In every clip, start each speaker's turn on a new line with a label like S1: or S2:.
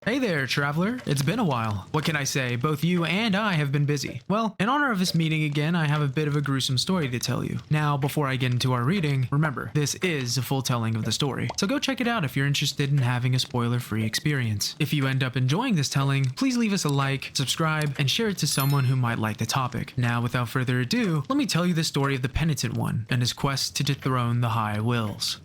S1: Hey there, traveler. It's been a while. What can I say? Both you and I have been busy. Well, in honor of this meeting again, I have a bit of a gruesome story to tell you. Now, before I get into our reading, remember, this is a full telling of the story, so go check it out if you're interested in having a spoiler-free experience. If you end up enjoying this telling, please leave us a like, subscribe, and share it to someone who might like the topic. Now, without further ado, let me tell you the story of the Penitent One and his quest to dethrone the High Wills.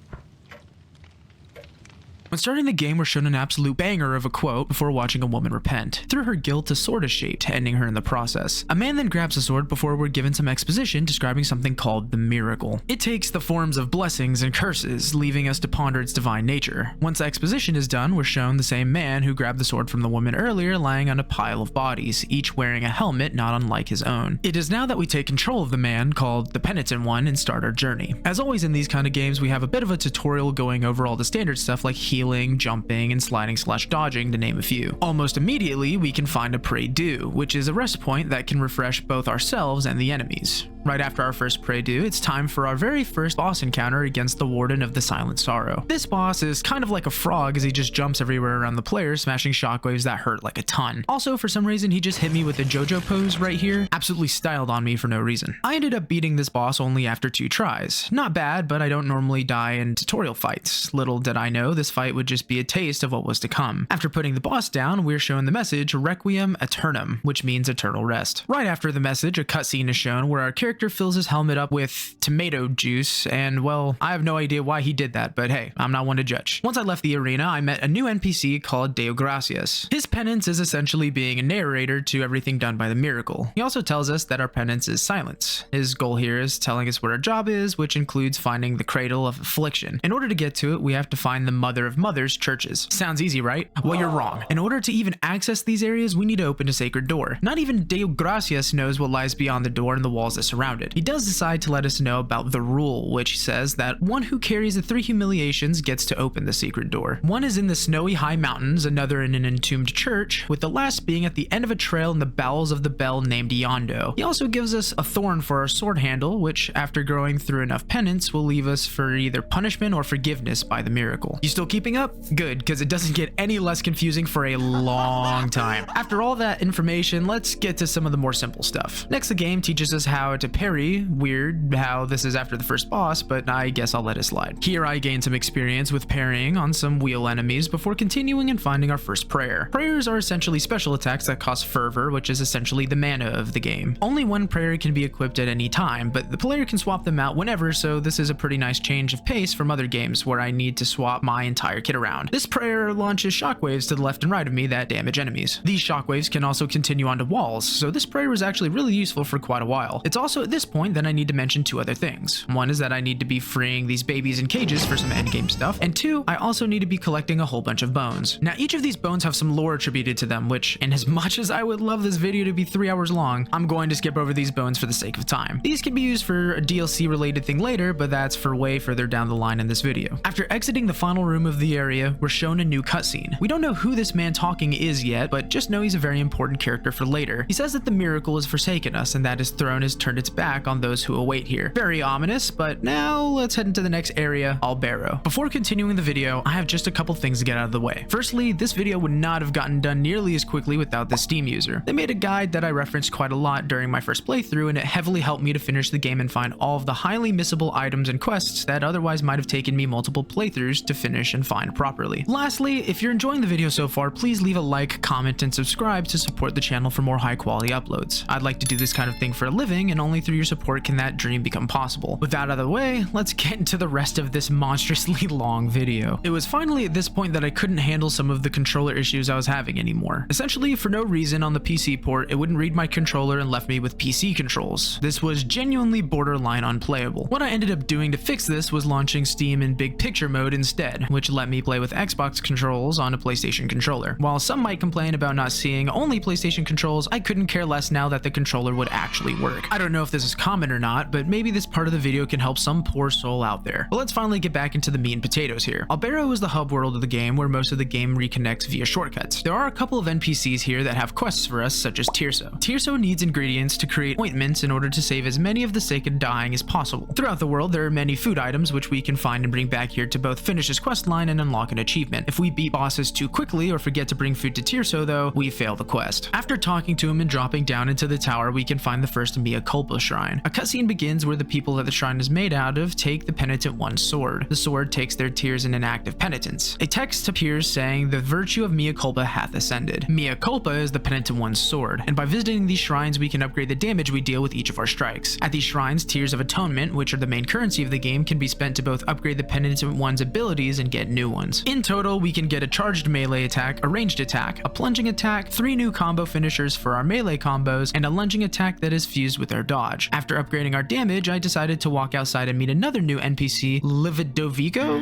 S1: When starting the game, we're shown an absolute banger of a quote before watching a woman repent. Through her guilt, a sword is shaped, ending her in the process. A man then grabs a sword before we're given some exposition describing something called the miracle. It takes the forms of blessings and curses, leaving us to ponder its divine nature. Once exposition is done, we're shown the same man who grabbed the sword from the woman earlier lying on a pile of bodies, each wearing a helmet not unlike his own. It is now that we take control of the man, called the Penitent One, and start our journey. As always in these kind of games, we have a bit of a tutorial going over all the standard stuff like healing, jumping, and sliding/dodging, to name a few. Almost immediately, we can find a pray-do, which is a rest point that can refresh both ourselves and the enemies. Right after our first pray-do, it's time for our very first boss encounter against the Warden of the Silent Sorrow. This boss is kind of like a frog as he just jumps everywhere around the player, smashing shockwaves that hurt like a ton. Also, for some reason, he just hit me with the JoJo pose right here, absolutely styled on me for no reason. I ended up beating this boss only after 2 tries. Not bad, but I don't normally die in tutorial fights. Little did I know this fight would just be a taste of what was to come. After putting the boss down, we're shown the message Requiem Aeternum, which means eternal rest. Right after the message, a cutscene is shown where our character fills his helmet up with tomato juice, and well, I have no idea why he did that, but hey, I'm not one to judge. Once I left the arena, I met a new NPC called Deo Gracias. His penance is essentially being a narrator to everything done by the miracle. He also tells us that our penance is silence. His goal here is telling us what our job is, which includes finding the cradle of affliction. In order to get to it, we have to find the Mother of Mothers churches. Sounds easy, right? Well, you're wrong. In order to even access these areas, we need to open a sacred door. Not even Deo Gracias knows what lies beyond the door and the walls that surround it. He does decide to let us know about the rule, which says that one who carries the 3 humiliations gets to open the secret door. One is in the snowy high mountains, another in an entombed church, with the last being at the end of a trail in the bowels of the bell named Yondo. He also gives us a thorn for our sword handle, which, after going through enough penance, will leave us for either punishment or forgiveness by the miracle. You still keeping up? Good, because it doesn't get any less confusing for a long time. After all that information, let's get to some of the more simple stuff. Next, the game teaches us how to parry. Weird how this is after the first boss, but I guess I'll let it slide. Here I gained some experience with parrying on some wheel enemies before continuing and finding our first prayer. Prayers are essentially special attacks that cost fervor, which is essentially the mana of the game. Only one prayer can be equipped at any time, but the player can swap them out whenever, so this is a pretty nice change of pace from other games where I need to swap my entire kit around. This prayer launches shockwaves to the left and right of me that damage enemies. These shockwaves can also continue onto walls, so this prayer was actually really useful for quite a while. It's also at this point that I need to mention 2 other things. One is that I need to be freeing these babies in cages for some endgame stuff, and 2, I also need to be collecting a whole bunch of bones. Now, each of these bones have some lore attributed to them, which, and as much as I would love this video to be 3 hours long, I'm going to skip over these bones for the sake of time. These can be used for a DLC related thing later, but that's for way further down the line in this video. After exiting the final room of the area, we're shown a new cutscene. We don't know who this man talking is yet, but just know he's a very important character for later. He says that the miracle has forsaken us and that his throne has turned its back on those who await here. Very ominous, but now let's head into the next area, Albero. Before continuing the video, I have just a couple things to get out of the way. Firstly, this video would not have gotten done nearly as quickly without this Steam user. They made a guide that I referenced quite a lot during my first playthrough, and it heavily helped me to finish the game and find all of the highly missable items and quests that otherwise might have taken me multiple playthroughs to finish and find properly. Lastly, if you're enjoying the video so far, please leave a like, comment, and subscribe to support the channel for more high quality uploads. I'd like to do this kind of thing for a living, and only through your support can that dream become possible. With that out of the way, let's get into the rest of this monstrously long video. It was finally at this point that I couldn't handle some of the controller issues I was having anymore. Essentially, for no reason on the PC port, it wouldn't read my controller and left me with PC controls. This was genuinely borderline unplayable. What I ended up doing to fix this was launching Steam in big picture mode instead, which let me play with Xbox controls on a PlayStation controller. While some might complain about not seeing only PlayStation controls, I couldn't care less now that the controller would actually work. I don't know if if this is common or not, but maybe this part of the video can help some poor soul out there. But let's finally get back into the meat and potatoes here. Albero is the hub world of the game where most of the game reconnects via shortcuts. There are a couple of NPCs here that have quests for us, such as Tirso. Tirso needs ingredients to create ointments in order to save as many of the sick and dying as possible. Throughout the world, there are many food items which we can find and bring back here to both finish his quest line and unlock an achievement. If we beat bosses too quickly or forget to bring food to Tirso though, we fail the quest. After talking to him and dropping down into the tower, we can find the first Mea Culpa shrine. A cutscene begins where the people that the shrine is made out of take the penitent one's sword. The sword takes their tears in an act of penitence. A text appears saying the virtue of Mea Culpa hath ascended. Mea Culpa is the penitent one's sword, and by visiting these shrines we can upgrade the damage we deal with each of our strikes. At these shrines, tears of atonement, which are the main currency of the game, can be spent to both upgrade the penitent one's abilities and get new ones. In total, we can get a charged melee attack, a ranged attack, a plunging attack, 3 new combo finishers for our melee combos, and a lunging attack that is fused with our dodge. After upgrading our damage, I decided to walk outside and meet another new NPC, Lidovico?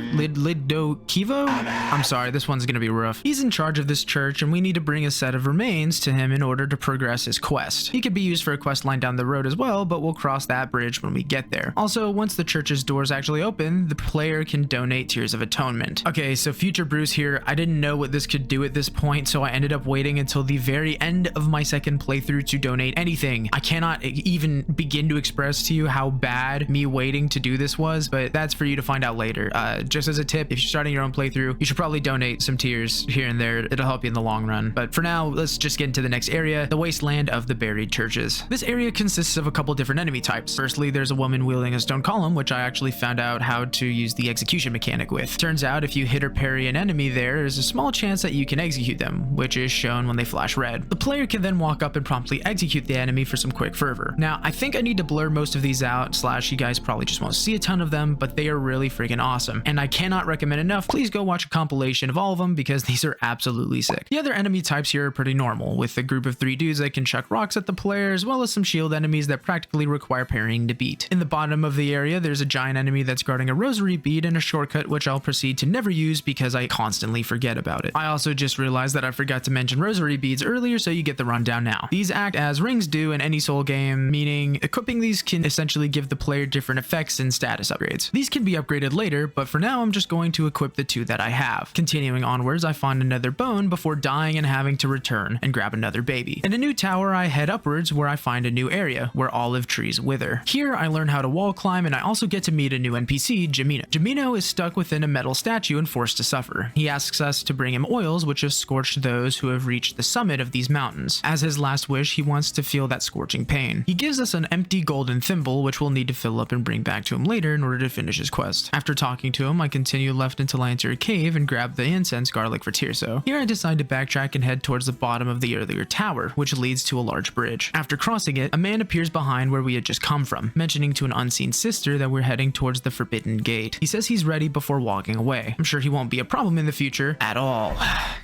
S1: I'm sorry, this one's gonna be rough. He's in charge of this church and we need to bring a set of remains to him in order to progress his quest. He could be used for a quest line down the road as well, but we'll cross that bridge when we get there. Also, once the church's doors actually open, the player can donate Tears of Atonement. Okay, so future Bruce here, I didn't know what this could do at this point, so I ended up waiting until the very end of my second playthrough to donate anything. I cannot even begin to express to you how bad me waiting to do this was, but that's for you to find out later. Just as a tip, if you're starting your own playthrough, you should probably donate some tears here and there. It'll help you in the long run. But for now, let's just get into the next area, the Wasteland of the Buried Churches. This area consists of a couple different enemy types. Firstly, there's a woman wielding a stone column, which I actually found out how to use the execution mechanic with. Turns out if you hit or parry an enemy, there's a small chance that you can execute them, which is shown when they flash red. The player can then walk up and promptly execute the enemy for some quick fervor. Now, I think I need to blur most of these out, / you guys probably just won't see a ton of them, but they are really freaking awesome. And I cannot recommend enough, please go watch a compilation of all of them because these are absolutely sick. The other enemy types here are pretty normal, with a group of 3 dudes that can chuck rocks at the player, as well as some shield enemies that practically require parrying to beat. In the bottom of the area, there's a giant enemy that's guarding a rosary bead and a shortcut which I'll proceed to never use because I constantly forget about it. I also just realized that I forgot to mention rosary beads earlier, so you get the rundown now. These act as rings do in any Soul game, meaning equipping these can essentially give the player different effects and status upgrades. These can be upgraded later, but for now I'm just going to equip the 2 that I have. Continuing onwards, I find another bone before dying and having to return and grab another baby. In a new tower, I head upwards where I find a new area where olive trees wither. Here I learn how to wall climb, and I also get to meet a new NPC, Jamino. Jamino is stuck within a metal statue and forced to suffer. He asks us to bring him oils which have scorched those who have reached the summit of these mountains. As his last wish, he wants to feel that scorching pain. He gives us an empty golden thimble which we'll need to fill up and bring back to him later in order to finish his quest. After talking to him, I continue left until I enter a cave and grab the incense garlic for Tirso. Here I decide to backtrack and head towards the bottom of the earlier tower, which leads to a large bridge. After crossing it, a man appears behind where we had just come from, mentioning to an unseen sister that we're heading towards the Forbidden Gate. He says he's ready before walking away. I'm sure he won't be a problem in the future at all.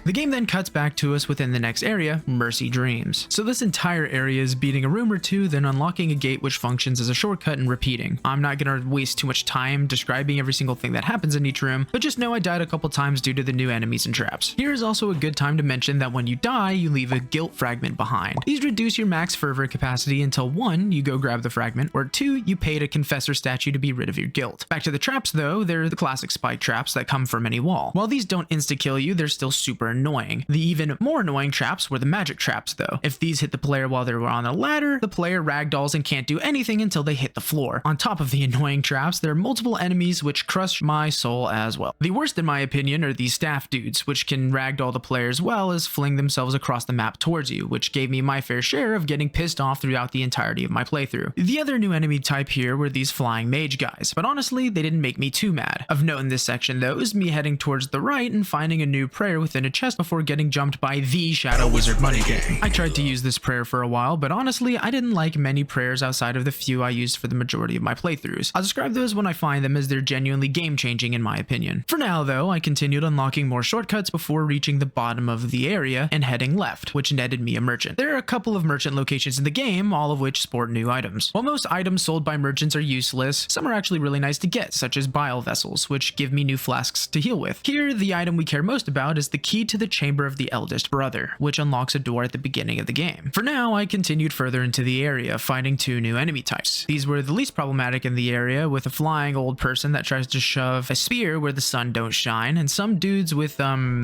S1: The game then cuts back to us within the next area, Mercy Dreams. So this entire area is beating a room or 2, then unlocking a gate which functions as a shortcut and repeating. I'm not gonna waste too much time describing every single thing that happens in each room, but just know I died a couple times due to the new enemies and traps. Here is also a good time to mention that when you die, you leave a guilt fragment behind. These reduce your max fervor capacity until 1, you go grab the fragment, or 2, you pay a confessor statue to be rid of your guilt. Back to the traps though, they're the classic spike traps that come from any wall. While these don't insta-kill you, they're still super annoying. The even more annoying traps were the magic traps though. If these hit the player while they're on a ladder, the player ragdolls and can't do anything until they hit the floor. On top of the annoying traps, there are multiple enemies which crush my soul as well. The worst in my opinion are these staff dudes, which can ragdoll the player as well as fling themselves across the map towards you, which gave me my fair share of getting pissed off throughout the entirety of my playthrough. The other new enemy type here were these flying mage guys, but honestly, they didn't make me too mad. Of note in this section though is me heading towards the right and finding a new prayer within a chest before getting jumped by the Shadow Wizard Money Gang. I tried to use this prayer for a while, but honestly, I didn't like many prayers outside of the few I used for the majority of my playthroughs. I'll describe those when I find them as they're genuinely game-changing in my opinion. For now though, I continued unlocking more shortcuts before reaching the bottom of the area and heading left, which netted me a merchant. There are a couple of merchant locations in the game, all of which sport new items. While most items sold by merchants are useless, some are actually really nice to get, such as bile vessels, which give me new flasks to heal with. Here, the item we care most about is the key to the Chamber of the Eldest Brother, which unlocks a door at the beginning of the game. For now, I continued further into the area, finding finding 2 new enemy types. These were the least problematic in the area, with a flying old person that tries to shove a spear where the sun don't shine, and some dudes with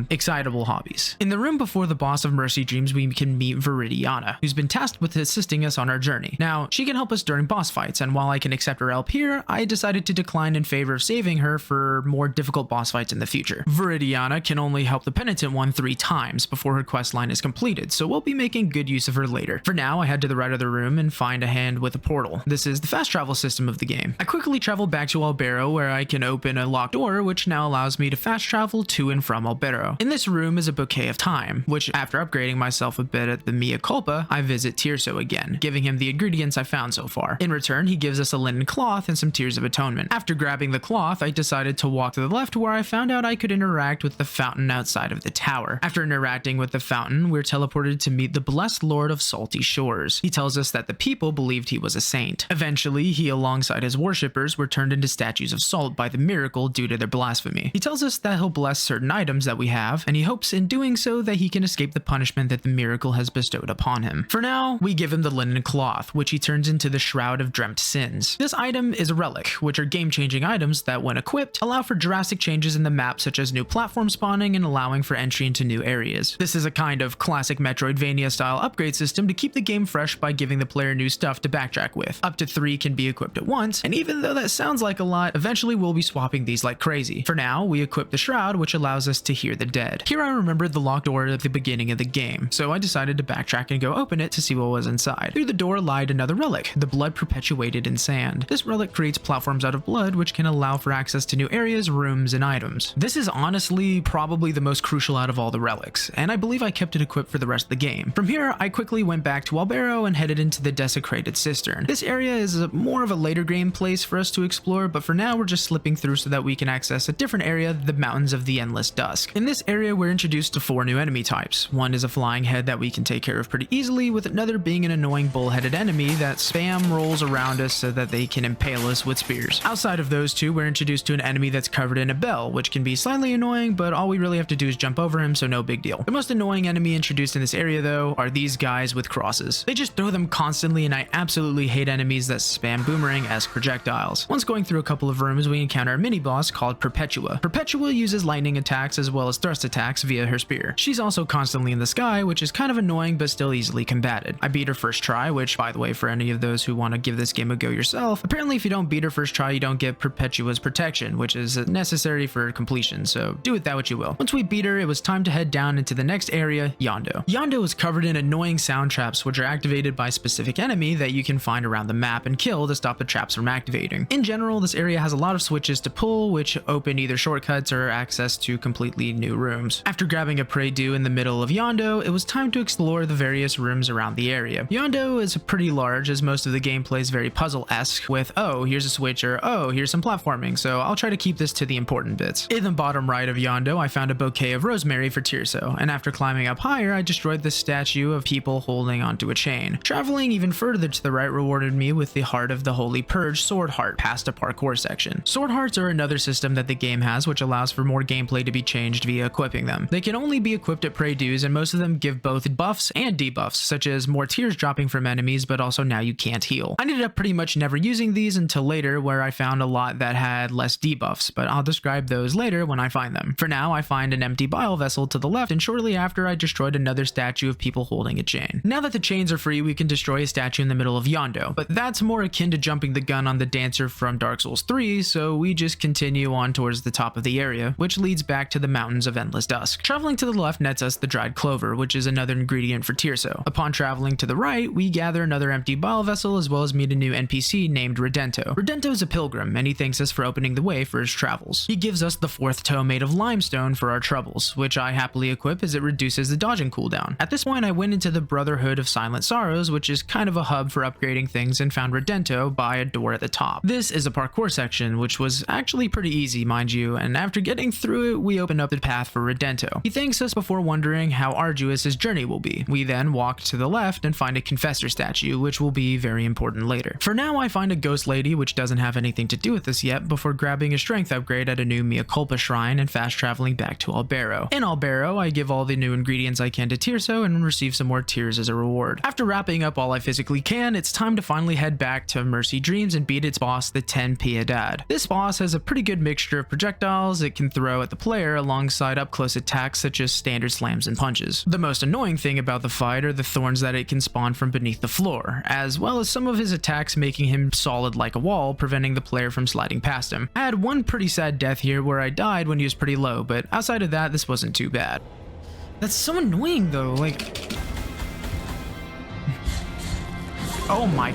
S1: excitable hobbies. In the room before the boss of Mercy Dreams, we can meet Viridiana, who's been tasked with assisting us on our journey. Now, she can help us during boss fights, and while I can accept her help here, I decided to decline in favor of saving her for more difficult boss fights in the future. Viridiana can only help the penitent one 3 times before her quest line is completed, so we'll be making good use of her later. For now, I head to the right of the room and find a hand with a portal. This is the fast travel system of the game. I quickly travel back to Albero, where I can open a locked door, which now allows me to fast travel to and from Albero. In this room is a bouquet of time, which after upgrading myself a bit at the Mea Culpa, I visit Tirso again, giving him the ingredients I found so far. In return, he gives us a linen cloth and some tears of atonement. After grabbing the cloth, I decided to walk to the left, where I found out I could interact with the fountain outside of the tower. After interacting with the fountain, we're teleported to meet the blessed Lord of Salty Shores. He tells us that the people believed he was a saint. Eventually, he alongside his worshippers were turned into statues of salt by the miracle due to their blasphemy. He tells us that he'll bless certain items that we have, and he hopes in doing so that he can escape the punishment that the miracle has bestowed upon him. For now, we give him the linen cloth, which he turns into the Shroud of Dreamt Sins. This item is a relic, which are game-changing items that, when equipped, allow for drastic changes in the map, such as new platform spawning and allowing for entry into new areas. This is a kind of classic Metroidvania style upgrade system to keep the game fresh by giving the player new stuff to backtrack with. Up to 3 can be equipped at once, and even though that sounds like a lot, eventually we'll be swapping these like crazy. For now, we equip the Shroud, which allows us to hear the dead. Here I remembered the locked door at the beginning of the game, so I decided to backtrack and go open it to see what was inside. Through the door lied another relic, the blood perpetuated in sand. This relic creates platforms out of blood, which can allow for access to new areas, rooms, and items. This is honestly probably the most crucial out of all the relics, and I believe I kept it equipped for the rest of the game. From here, I quickly went back to Albero and headed into the Desecrated Cistern. This area is more of a later game place for us to explore, but for now we're just slipping through so that we can access a different area, the Mountains of the Endless Dusk. In this area, we're introduced to 4 new enemy types. One is a flying head that we can take care of pretty easily, with another being an annoying bull-headed enemy that spam rolls around us so that they can impale us with spears. Outside of those 2, we're introduced to an enemy that's covered in a bell, which can be slightly annoying, but all we really have to do is jump over him, so no big deal. The most annoying enemy introduced in this area, though, are these guys with crosses. They just throw them constantly, and I absolutely hate enemies that spam boomerang-esque projectiles. Once going through a couple of rooms, we encounter a mini-boss called Perpetua. Perpetua uses lightning attacks as well as thrust attacks via her spear. She's also constantly in the sky, which is kind of annoying but still easily combated. I beat her first try, which, by the way, for any of those who want to give this game a go yourself, apparently if you don't beat her first try, you don't get Perpetua's protection, which is necessary for completion, so do with that what you will. Once we beat her, it was time to head down into the next area, Yondo. Yondo is covered in annoying sound traps, which are activated by a specific enemy that you can find around the map and kill to stop the traps from activating. In general, this area has a lot of switches to pull, which open either shortcuts or access to completely new rooms. After grabbing a pray-do in the middle of Yondo, it was time to explore the various rooms around the area. Yondo is pretty large, as most of the gameplay is very puzzle-esque, with, oh, here's a switch, or oh, here's some platforming, so I'll try to keep this to the important bits. In the bottom right of Yondo, I found a bouquet of rosemary for Tirso, and after climbing up higher, I destroyed the statue of people holding onto a chain. Traveling even further to the right rewarded me with the Heart of the Holy Purge Sword Heart past a parkour section. Sword Hearts are another system that the game has, which allows for more gameplay to be changed via equipping them. They can only be equipped at pray-dos, and most of them give both buffs and debuffs, such as more tears dropping from enemies, but also now you can't heal. I ended up pretty much never using these until later, where I found a lot that had less debuffs, but I'll describe those later when I find them. For now, I find an empty bile vessel to the left, and shortly after I destroyed another statue of people holding a chain. Now that the chains are free, we can destroy a statue in the middle of Yondo, but that's more akin to jumping the gun on the dancer from Dark Souls 3, so we just continue on towards the top of the area, which leads back to the Mountains of Endless Dusk. Traveling to the left nets us the dried clover, which is another ingredient for Tirso. Upon traveling to the right, we gather another empty bile vessel as well as meet a new NPC named Redento. Redento is a pilgrim, and he thanks us for opening the way for his travels. He gives us the 4th toe made of limestone for our troubles, which I happily equip as it reduces the dodging cooldown. At this point, I went into the Brotherhood of Silent Sorrows, which is kind of a hub for upgrading things, and found Redento by a door at the top. This is a parkour section, which was actually pretty easy, mind you, and after getting through it, we open up the path for Redento. He thanks us before wondering how arduous his journey will be. We then walk to the left and find a Confessor statue, which will be very important later. For now, I find a ghost lady, which doesn't have anything to do with this yet, before grabbing a strength upgrade at a new Mea Culpa shrine and fast traveling back to Albero. In Albero, I give all the new ingredients I can to Tirso and receive some more tears as a reward. After wrapping up all I physically can, it's time to finally head back to Mercy Dreams and beat its boss, the 10 Piedad. This boss has a pretty good mixture of projectiles it can throw at the player alongside up-close attacks such as standard slams and punches. The most annoying thing about the fight are the thorns that it can spawn from beneath the floor, as well as some of his attacks making him solid like a wall, preventing the player from sliding past him. I had one pretty sad death here where I died when he was pretty low, but outside of that, this wasn't too bad. That's so annoying though, like... Oh my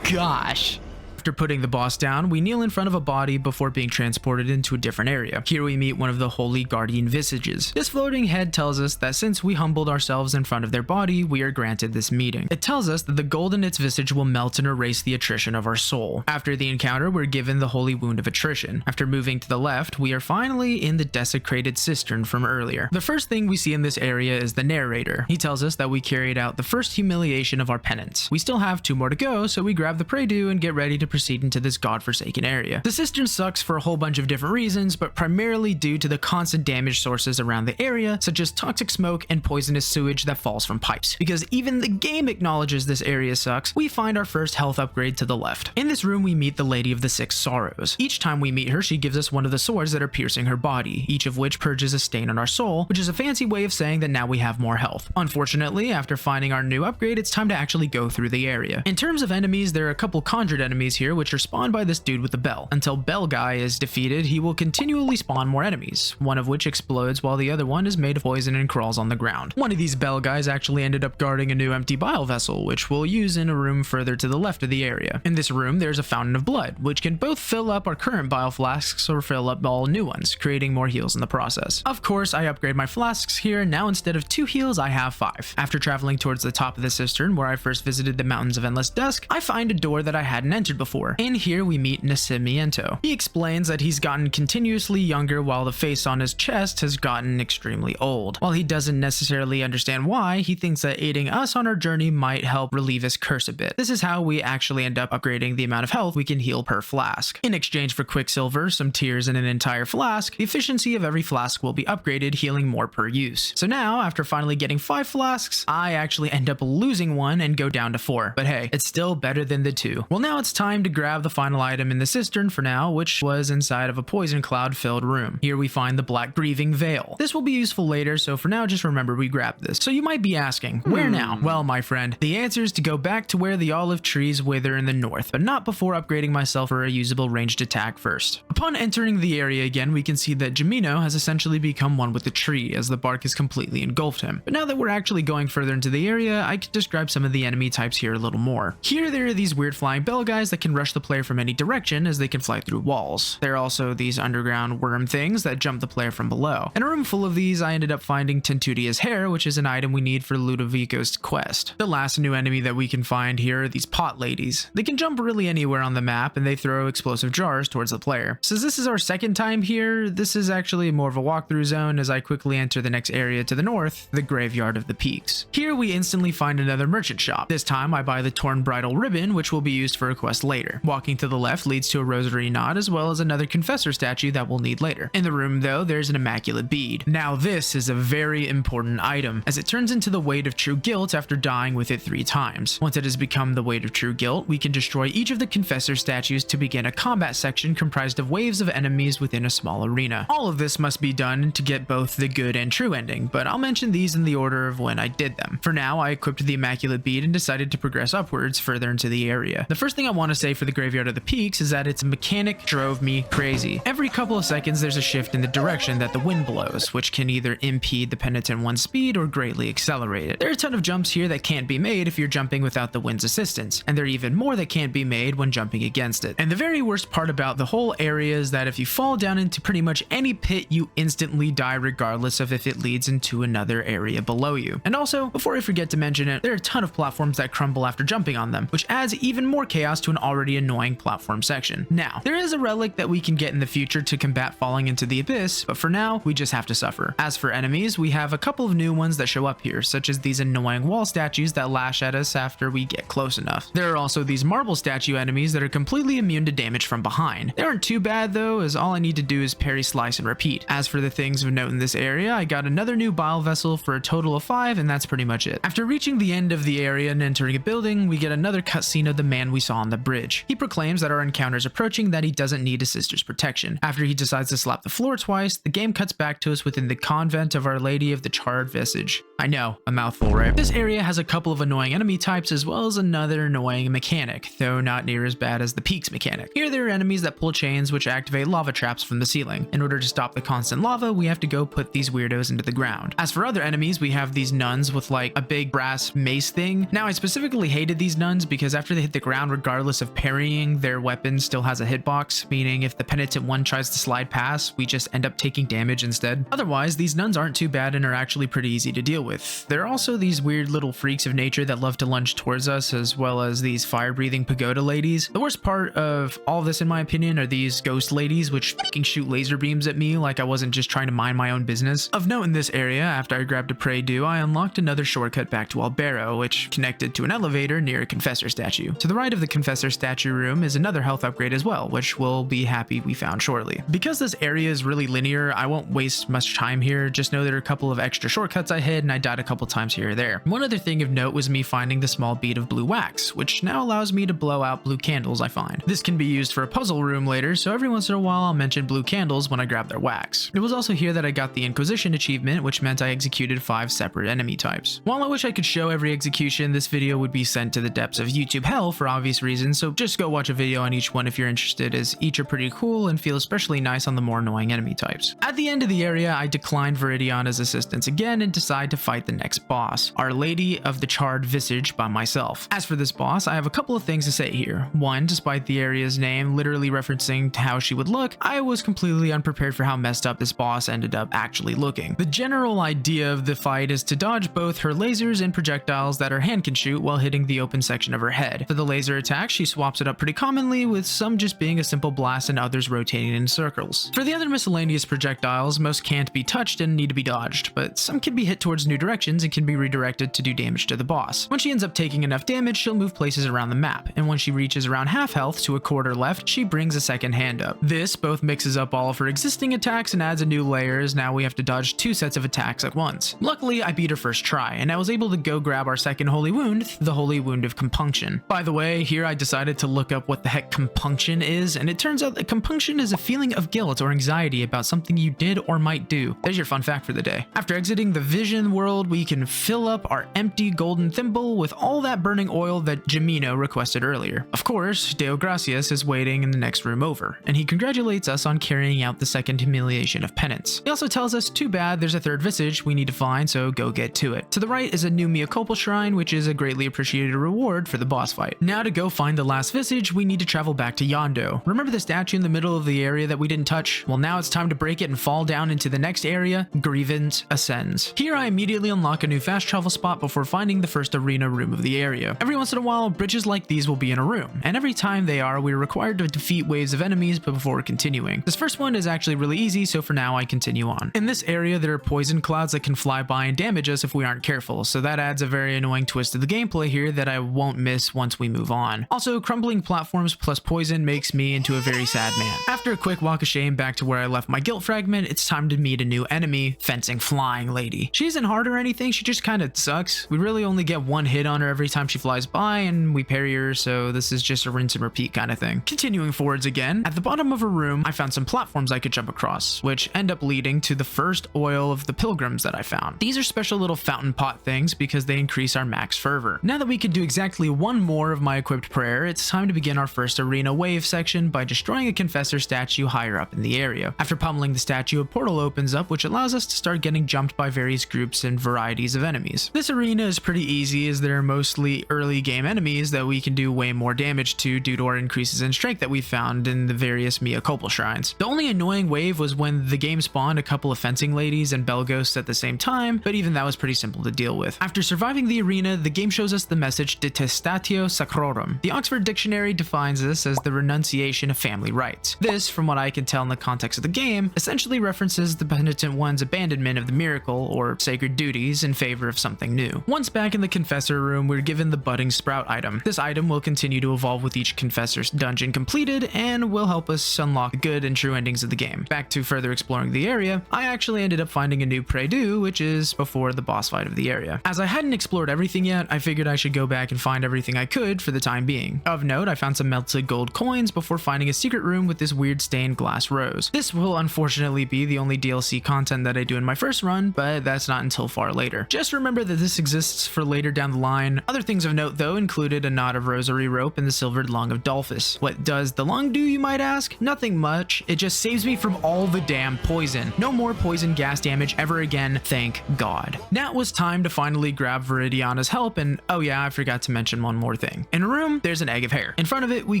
S1: gosh. After putting the boss down, we kneel in front of a body before being transported into a different area. Here we meet one of the holy guardian visages. This floating head tells us that since we humbled ourselves in front of their body, we are granted this meeting. It tells us that the gold in its visage will melt and erase the attrition of our soul. After the encounter, we're given the holy wound of attrition. After moving to the left, we are finally in the desecrated cistern from earlier. The first thing we see in this area is the narrator. He tells us that we carried out the first humiliation of our penance. We still have 2 more to go, so we grab the pray-do and get ready to proceed into this godforsaken area. The cistern sucks for a whole bunch of different reasons, but primarily due to the constant damage sources around the area, such as toxic smoke and poisonous sewage that falls from pipes. Because even the game acknowledges this area sucks, we find our first health upgrade to the left. In this room, we meet the Lady of the Six Sorrows. Each time we meet her, she gives us one of the swords that are piercing her body, each of which purges a stain on our soul, which is a fancy way of saying that now we have more health. Unfortunately, after finding our new upgrade, it's time to actually go through the area. In terms of enemies, there are a couple conjured enemies here, which are spawned by this dude with the bell. Until Bell Guy is defeated, he will continually spawn more enemies, one of which explodes while the other one is made of poison and crawls on the ground. One of these Bell Guys actually ended up guarding a new empty bile vessel, which we'll use in a room further to the left of the area. In this room, there's a fountain of blood, which can both fill up our current bile flasks or fill up all new ones, creating more heals in the process. Of course, I upgrade my flasks here, and now instead of 2 heals, I have 5. After traveling towards the top of the cistern, where I first visited the Mountains of Endless Dusk, I find a door that I hadn't entered before. In here, we meet Nascimento. He explains that he's gotten continuously younger while the face on his chest has gotten extremely old. While he doesn't necessarily understand why, he thinks that aiding us on our journey might help relieve his curse a bit. This is how we actually end up upgrading the amount of health we can heal per flask. In exchange for quicksilver, some tears, and an entire flask, the efficiency of every flask will be upgraded, healing more per use. So now, after finally getting 5 flasks, I actually end up losing 1 and go down to 4. But hey, it's still better than the 2. Well, now it's time to grab the final item in the cistern for now, which was inside of a poison cloud filled room. Here we find the Black Grieving Veil. This will be useful later, so for now just remember we grabbed this. So you might be asking, where now? Well, my friend, the answer is to go back to where the olive trees wither in the north, but not before upgrading myself for a usable ranged attack first. Upon entering the area again, we can see that Jamino has essentially become one with the tree, as the bark has completely engulfed him. But now that we're actually going further into the area, I could describe some of the enemy types here a little more. Here there are these weird flying bell guys that can rush the player from any direction as they can fly through walls. There are also these underground worm things that jump the player from below. In a room full of these, I ended up finding Tentutia's hair, which is an item we need for Ludovico's quest. The last new enemy that we can find here are these pot ladies. They can jump really anywhere on the map, and they throw explosive jars towards the player. Since this is our second time here, this is actually more of a walkthrough zone as I quickly enter the next area to the north, the Graveyard of the Peaks. Here we instantly find another merchant shop. This time I buy the torn bridal ribbon, which will be used for a quest later. Walking to the left leads to a rosary knot as well as another confessor statue that we'll need later. In the room though, there's an immaculate bead. Now this is a very important item, as it turns into the weight of true guilt after dying with it 3 times. Once it has become the weight of true guilt, we can destroy each of the confessor statues to begin a combat section comprised of waves of enemies within a small arena. All of this must be done to get both the good and true ending, but I'll mention these in the order of when I did them. For now, I equipped the immaculate bead and decided to progress upwards further into the area. The first thing I want to say for the Graveyard of the Peaks is that its mechanic drove me crazy. Every couple of seconds there's a shift in the direction that the wind blows, which can either impede the penitent one's speed or greatly accelerate it. There are a ton of jumps here that can't be made if you're jumping without the wind's assistance, and there are even more that can't be made when jumping against it. And the very worst part about the whole area is that if you fall down into pretty much any pit, you instantly die regardless of if it leads into another area below you. And also, before I forget to mention it, there are a ton of platforms that crumble after jumping on them, which adds even more chaos to an already already annoying platform section. Now, there is a relic that we can get in the future to combat falling into the abyss, but for now, we just have to suffer. As for enemies, we have a couple of new ones that show up here, such as these annoying wall statues that lash at us after we get close enough. There are also these marble statue enemies that are completely immune to damage from behind. They aren't too bad though, as all I need to do is parry, slice, and repeat. As for the things of note in this area, I got another new bile vessel for a total of 5, and that's pretty much it. After reaching the end of the area and entering a building, we get another cutscene of the man we saw on the bridge. He proclaims that our encounter is approaching, that he doesn't need his sister's protection. After he decides to slap the floor twice, the game cuts back to us within the convent of Our Lady of the Charred Visage. I know, a mouthful, right? This area has a couple of annoying enemy types as well as another annoying mechanic, though not near as bad as the Peaks mechanic. Here there are enemies that pull chains which activate lava traps from the ceiling. In order to stop the constant lava, we have to go put these weirdos into the ground. As for other enemies, we have these nuns with like a big brass mace thing. Now I specifically hated these nuns because after they hit the ground, regardless of parrying, their weapon still has a hitbox, meaning if the penitent one tries to slide past, we just end up taking damage instead. Otherwise, these nuns aren't too bad and are actually pretty easy to deal with. There are also these weird little freaks of nature that love to lunge towards us, as well as these fire-breathing pagoda ladies. The worst part of all this, in my opinion, are these ghost ladies which fucking shoot laser beams at me like I wasn't just trying to mind my own business. Of note in this area, after I grabbed a Pray Do, I unlocked another shortcut back to Albero, which connected to an elevator near a Confessor statue. To the right of the Confessor statue room is another health upgrade as well, which we'll be happy we found shortly. Because this area is really linear, I won't waste much time here. Just know there are a couple of extra shortcuts I hid and I died a couple times here or there. One other thing of note was me finding the small bead of blue wax, which now allows me to blow out blue candles I find. This can be used for a puzzle room later, so every once in a while I'll mention blue candles when I grab their wax. It was also here that I got the Inquisition achievement, which meant I executed 5 separate enemy types. While I wish I could show every execution, this video would be sent to the depths of YouTube hell for obvious reasons, so just go watch a video on each one if you're interested, as each are pretty cool and feel especially nice on the more annoying enemy types. At the end of the area, I declined Viridiana's assistance again and decide to fight the next boss, Our Lady of the Charred Visage, by myself. As for this boss, I have a couple of things to say here. One, despite the area's name literally referencing to how she would look, I was completely unprepared for how messed up this boss ended up actually looking. The general idea of the fight is to dodge both her lasers and projectiles that her hand can shoot while hitting the open section of her head. For the laser attack, she swaps it up pretty commonly, with some just being a simple blast and others rotating in circles. For the other miscellaneous projectiles, most can't be touched and need to be dodged, but some can be hit towards new directions and can be redirected to do damage to the boss. When she ends up taking enough damage, she'll move places around the map, and when she reaches around half health to a quarter left, she brings a second hand up. This both mixes up all of her existing attacks and adds a new layer, as now we have to dodge 2 sets of attacks at once. Luckily, I beat her first try, and I was able to go grab our second holy wound, the Holy Wound of Compunction. By the way, here I decided to look up what the heck compunction is, and it turns out that compunction is a feeling of guilt or anxiety about something you did or might do. There's your fun fact for the day. After exiting the vision world, we can fill up our empty golden thimble with all that burning oil that Gemino requested earlier. Of course, Deo Gracias is waiting in the next room over, and he congratulates us on carrying out the second humiliation of penance. He also tells us too bad there's a third visage we need to find, so go get to it. To the right is a new Mea Culpa shrine, which is a greatly appreciated reward for the boss fight. Now to go find the last visage, we need to travel back to Yondo. Remember the statue in the middle of the area that we didn't touch? Well, now it's time to break it and fall down into the next area, Grievance Ascends. Here I immediately unlock a new fast travel spot before finding the first arena room of the area. Every once in a while, bridges like these will be in a room, and every time they are, we're required to defeat waves of enemies before continuing. This first one is actually really easy, so for now I continue on. In this area, there are poison clouds that can fly by and damage us if we aren't careful, so that adds a very annoying twist to the gameplay here that I won't miss once we move on. Also, crumbling platforms plus poison makes me into a very sad man. After a quick walk of shame back to where I left my guilt fragment, it's time to meet a new enemy, Fencing Flying Lady. She isn't hard or anything, she just kinda sucks. We really only get one hit on her every time she flies by, and we parry her, so this is just a rinse and repeat kind of thing. Continuing forwards again, at the bottom of a room, I found some platforms I could jump across, which end up leading to the first oil of the pilgrims that I found. These are special little fountain pot things because they increase our max fervor. Now that we can do exactly one more of my equipped prayer, it's time to begin our first arena wave section by destroying a confessor statue higher up in the area. After pummeling the statue, a portal opens up which allows us to start getting jumped by various groups and varieties of enemies. This arena is pretty easy as there are mostly early game enemies that we can do way more damage to due to our increases in strength that we found in the various Mea Culpa shrines. The only annoying wave was when the game spawned a couple of fencing ladies and bell ghosts at the same time, but even that was pretty simple to deal with. After surviving the arena, the game shows us the message Detestatio Sacrorum. The Oxford Dictionary defines this as the renunciation of family rights. This, from what I can tell in the context of the game, essentially references the penitent one's abandonment of the miracle or sacred duties in favor of something new. Once back in the confessor room, we're given the budding sprout item. This item will continue to evolve with each confessor's dungeon completed and will help us unlock the good and true endings of the game. Back to further exploring the area, I actually ended up finding a new Pray-Do, which is before the boss fight of the area. As I hadn't explored everything yet, I figured I should go back and find everything I could for the time being. Of note, I found some melted gold coins before finding a secret room with this weird stained glass rose. This will unfortunately be the only DLC content that I do in my first run, but that's not until far later. Just remember that this exists for later down the line. Other things of note though included a knot of rosary rope and the silvered lung of Dolphus. What does the lung do, you might ask? Nothing much. It just saves me from all the damn poison. No more poison gas damage ever again, thank God. Now it was time to finally grab Viridiana's help, and oh yeah, I forgot to mention one more thing. In a room, there's an egg of hair. In front of it, we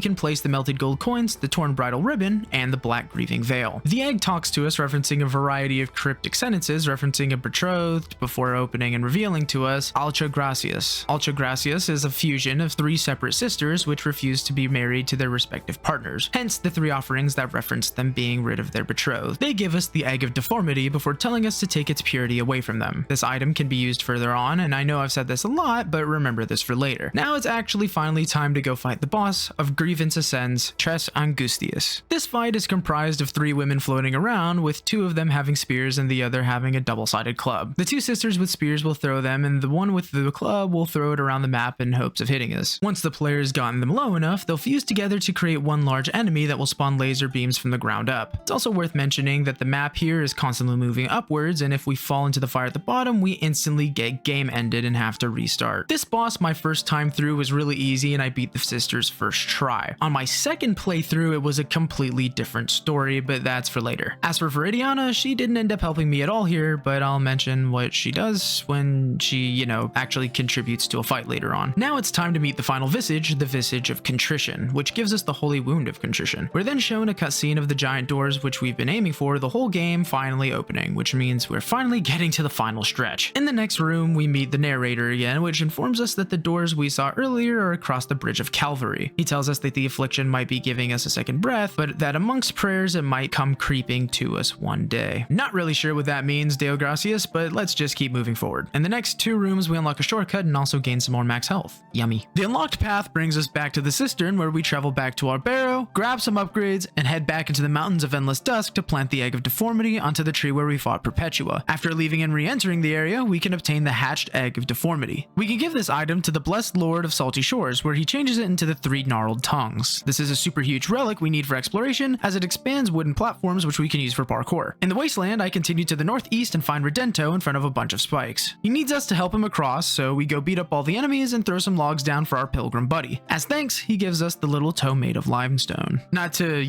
S1: can place the melted gold coins, the torn bridal ribbon, and the black grieving veil. The egg talks to us, referencing a variety of cryptic sentences, referencing a betrothed before opening and revealing to us Alcha Gracias. Alcha Gracias is a fusion of three separate sisters which refuse to be married to their respective partners, hence the three offerings that reference them being rid of their betrothed. They give us the egg of deformity before telling us to take its purity away from them. This item can be used further on, and I know I've said this a lot, but remember this for later. Now it's actually finally time to go fight the boss of Grievance Ascends, Tres Angustias. This fight is comprised of three women floating around, with two of them having spears and the other having a double-sided club. The two sisters with spears will throw them, and the one with the club will throw it around the map in hopes of hitting us. Once the player's gotten them low enough, they'll fuse together to create one large enemy that will spawn laser beams from the ground up. It's also worth mentioning that the map here is constantly moving upwards, and if we fall into the fire at the bottom, we instantly get game ended and have to restart. This boss, my first time through, was really easy and I beat the sisters first try. On my second playthrough, it was a completely different story, but that's for later. As for Viridiana, she didn't end up helping me at all here, but I'll mention what she does when she, actually contributes to a fight later on. Now it's time to meet the final visage, the Visage of Contrition, which gives us the Holy Wound of Contrition. We're then shown a cutscene of the giant doors which we've been aiming for the whole game finally opening, which means we're finally getting to the final stretch. In the next room, we meet the narrator again, which informs us that the doors we saw earlier are across the Bridge of Calvary. He tells us that the affliction might be giving us a second breath, but that amongst prayers it might come creeping to us one day. Not really sure what that means, Deo Gracias, but let's just keep moving forward. In the next two rooms, we unlock a shortcut and also gain some more max health. Yummy. The unlocked path brings us back to the cistern, where we travel back to our barrow, grab some upgrades, and head back into the mountains of Endless Dusk to plant the Egg of Deformity onto the tree where we fought Perpetua. After leaving and re-entering the area, we can obtain the hatched Egg of Deformity. We can give this item to the Blessed Lord of Salty Shores, where he changes it into the three gnarled tongues. This is a super huge relic we need for exploration, as it expands wooden platforms which we can use for parkour. In the wasteland, I continue to the northeast and find Redento in front of a bunch of spikes. He needs us to help him across, so we go beat up all the enemies and throw some logs down for our pilgrim buddy. As thanks, he gives us the little toe made of limestone. Not to,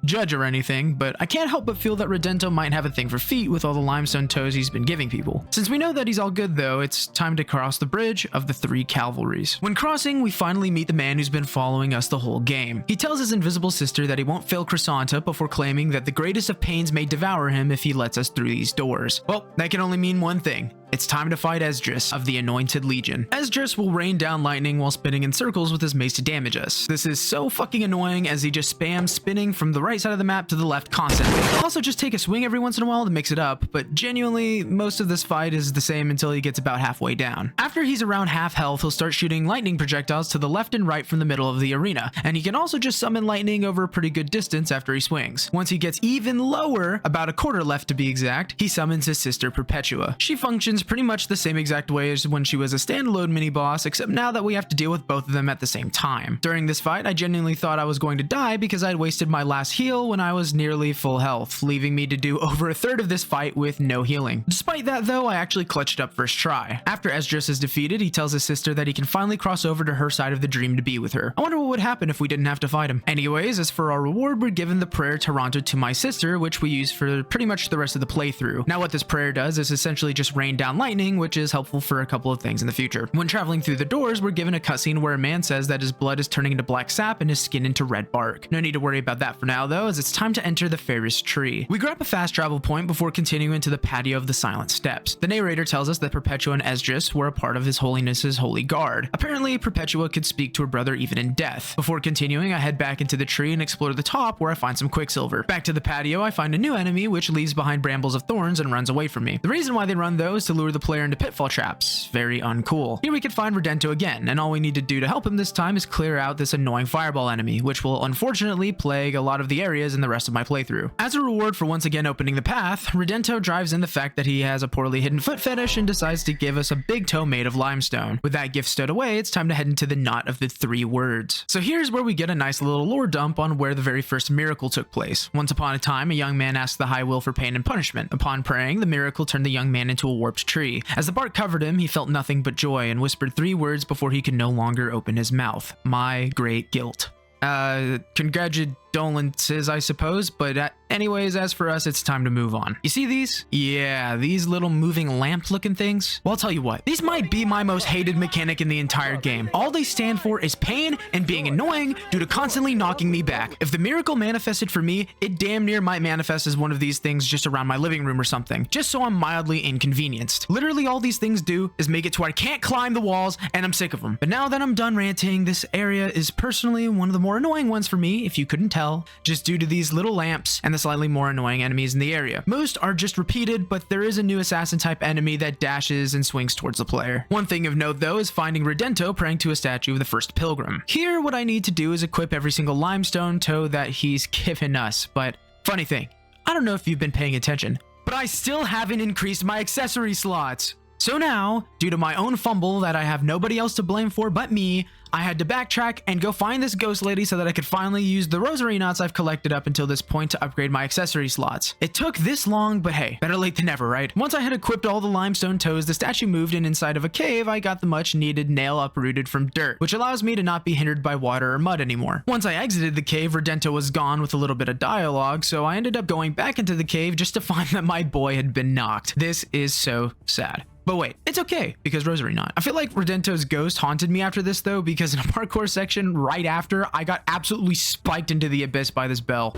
S1: judge or anything, but I can't help but feel that Redento might have a thing for feet with all the limestone toes he's been giving people. Since we know that he's all good though, it's time to cross the bridge of the three Calvaries. When crossing, we finally meet the man who's been following us the whole game. He tells his invisible sister that he won't fail Chrysanta before claiming that the greatest of pains may devour him if he lets us through these doors. Well, that can only mean one thing. It's time to fight Esdras of the Anointed Legion. Esdras will rain down lightning while spinning in circles with his mace to damage us. This is so fucking annoying as he just spams spinning from the right side of the map to the left constantly. He'll also just take a swing every once in a while to mix it up, but genuinely, most of this fight is the same until he gets about halfway down. After he's around half health, he'll start shooting lightning projectiles to the left and right from the middle of the arena, and he can also just summon lightning over a pretty good distance after he swings. Once he gets even lower, about a quarter left to be exact, he summons his sister Perpetua. She functions pretty much the same exact way as when she was a standalone mini-boss, except now that we have to deal with both of them at the same time. During this fight, I genuinely thought I was going to die because I'd wasted my last heal when I was nearly full health, leaving me to do over a third of this fight with no healing. Despite that though, I actually clutched up first try. After Esdras is defeated, he tells his sister that he can finally cross over to her side of the dream to be with her. I wonder what would happen if we didn't have to fight him. Anyways, as for our reward, we're given the prayer Taranto to my sister, which we use for pretty much the rest of the playthrough. Now what this prayer does is essentially just rain down down lightning, which is helpful for a couple of things in the future. When traveling through the doors, we're given a cutscene where a man says that his blood is turning into black sap and his skin into red bark. No need to worry about that for now though, as it's time to enter the Ferris tree. We grab a fast travel point before continuing to the patio of the Silent Steps. The narrator tells us that Perpetua and Esdras were a part of His Holiness's Holy Guard. Apparently, Perpetua could speak to her brother even in death. Before continuing, I head back into the tree and explore the top, where I find some quicksilver. Back to the patio, I find a new enemy which leaves behind brambles of thorns and runs away from me. The reason why they run though is to lure the player into pitfall traps. Very uncool. Here we can find Redento again, and all we need to do to help him this time is clear out this annoying fireball enemy, which will unfortunately plague a lot of the areas in the rest of my playthrough. As a reward for once again opening the path, Redento drives in the fact that he has a poorly hidden foot fetish and decides to give us a big toe made of limestone. With that gift stowed away, it's time to head into the knot of the 3 words. So here's where we get a nice little lore dump on where the very first miracle took place. Once upon a time, a young man asked the High Will for pain and punishment. Upon praying, the miracle turned the young man into a warped tree. As the bark covered him, he felt nothing but joy and whispered 3 words before he could no longer open his mouth. My great guilt. Condolences, I suppose, but anyways, as for us, it's time to move on. You see these? Yeah, these little moving lamp looking things. Well, I'll tell you what, these might be my most hated mechanic in the entire game. All they stand for is pain and being annoying due to constantly knocking me back. If the miracle manifested for me, it damn near might manifest as one of these things just around my living room or something, just so I'm mildly inconvenienced. Literally all these things do is make it to where I can't climb the walls, and I'm sick of them. But now that I'm done ranting, this area is personally one of the more annoying ones for me, if you couldn't tell, just due to these little lamps and the slightly more annoying enemies in the area. Most are just repeated, but there is a new assassin type enemy that dashes and swings towards the player. One thing of note though is finding Redento praying to a statue of the first pilgrim. Here, what I need to do is equip every single limestone toe that he's given us, but funny thing, I don't know if you've been paying attention, but I still haven't increased my accessory slots. So now, due to my own fumble that I have nobody else to blame for but me, I had to backtrack and go find this ghost lady so that I could finally use the rosary knots I've collected up until this point to upgrade my accessory slots. It took this long, but hey, better late than never, right? Once I had equipped all the limestone toes, the statue moved, and inside of a cave, I got the much needed nail uprooted from dirt, which allows me to not be hindered by water or mud anymore. Once I exited the cave, Redento was gone with a little bit of dialogue, so I ended up going back into the cave just to find that my boy had been knocked. This is so sad. But wait, it's okay, because Rosary Knot. I feel like Redento's ghost haunted me after this though, because in a parkour section right after, I got absolutely spiked into the abyss by this bell.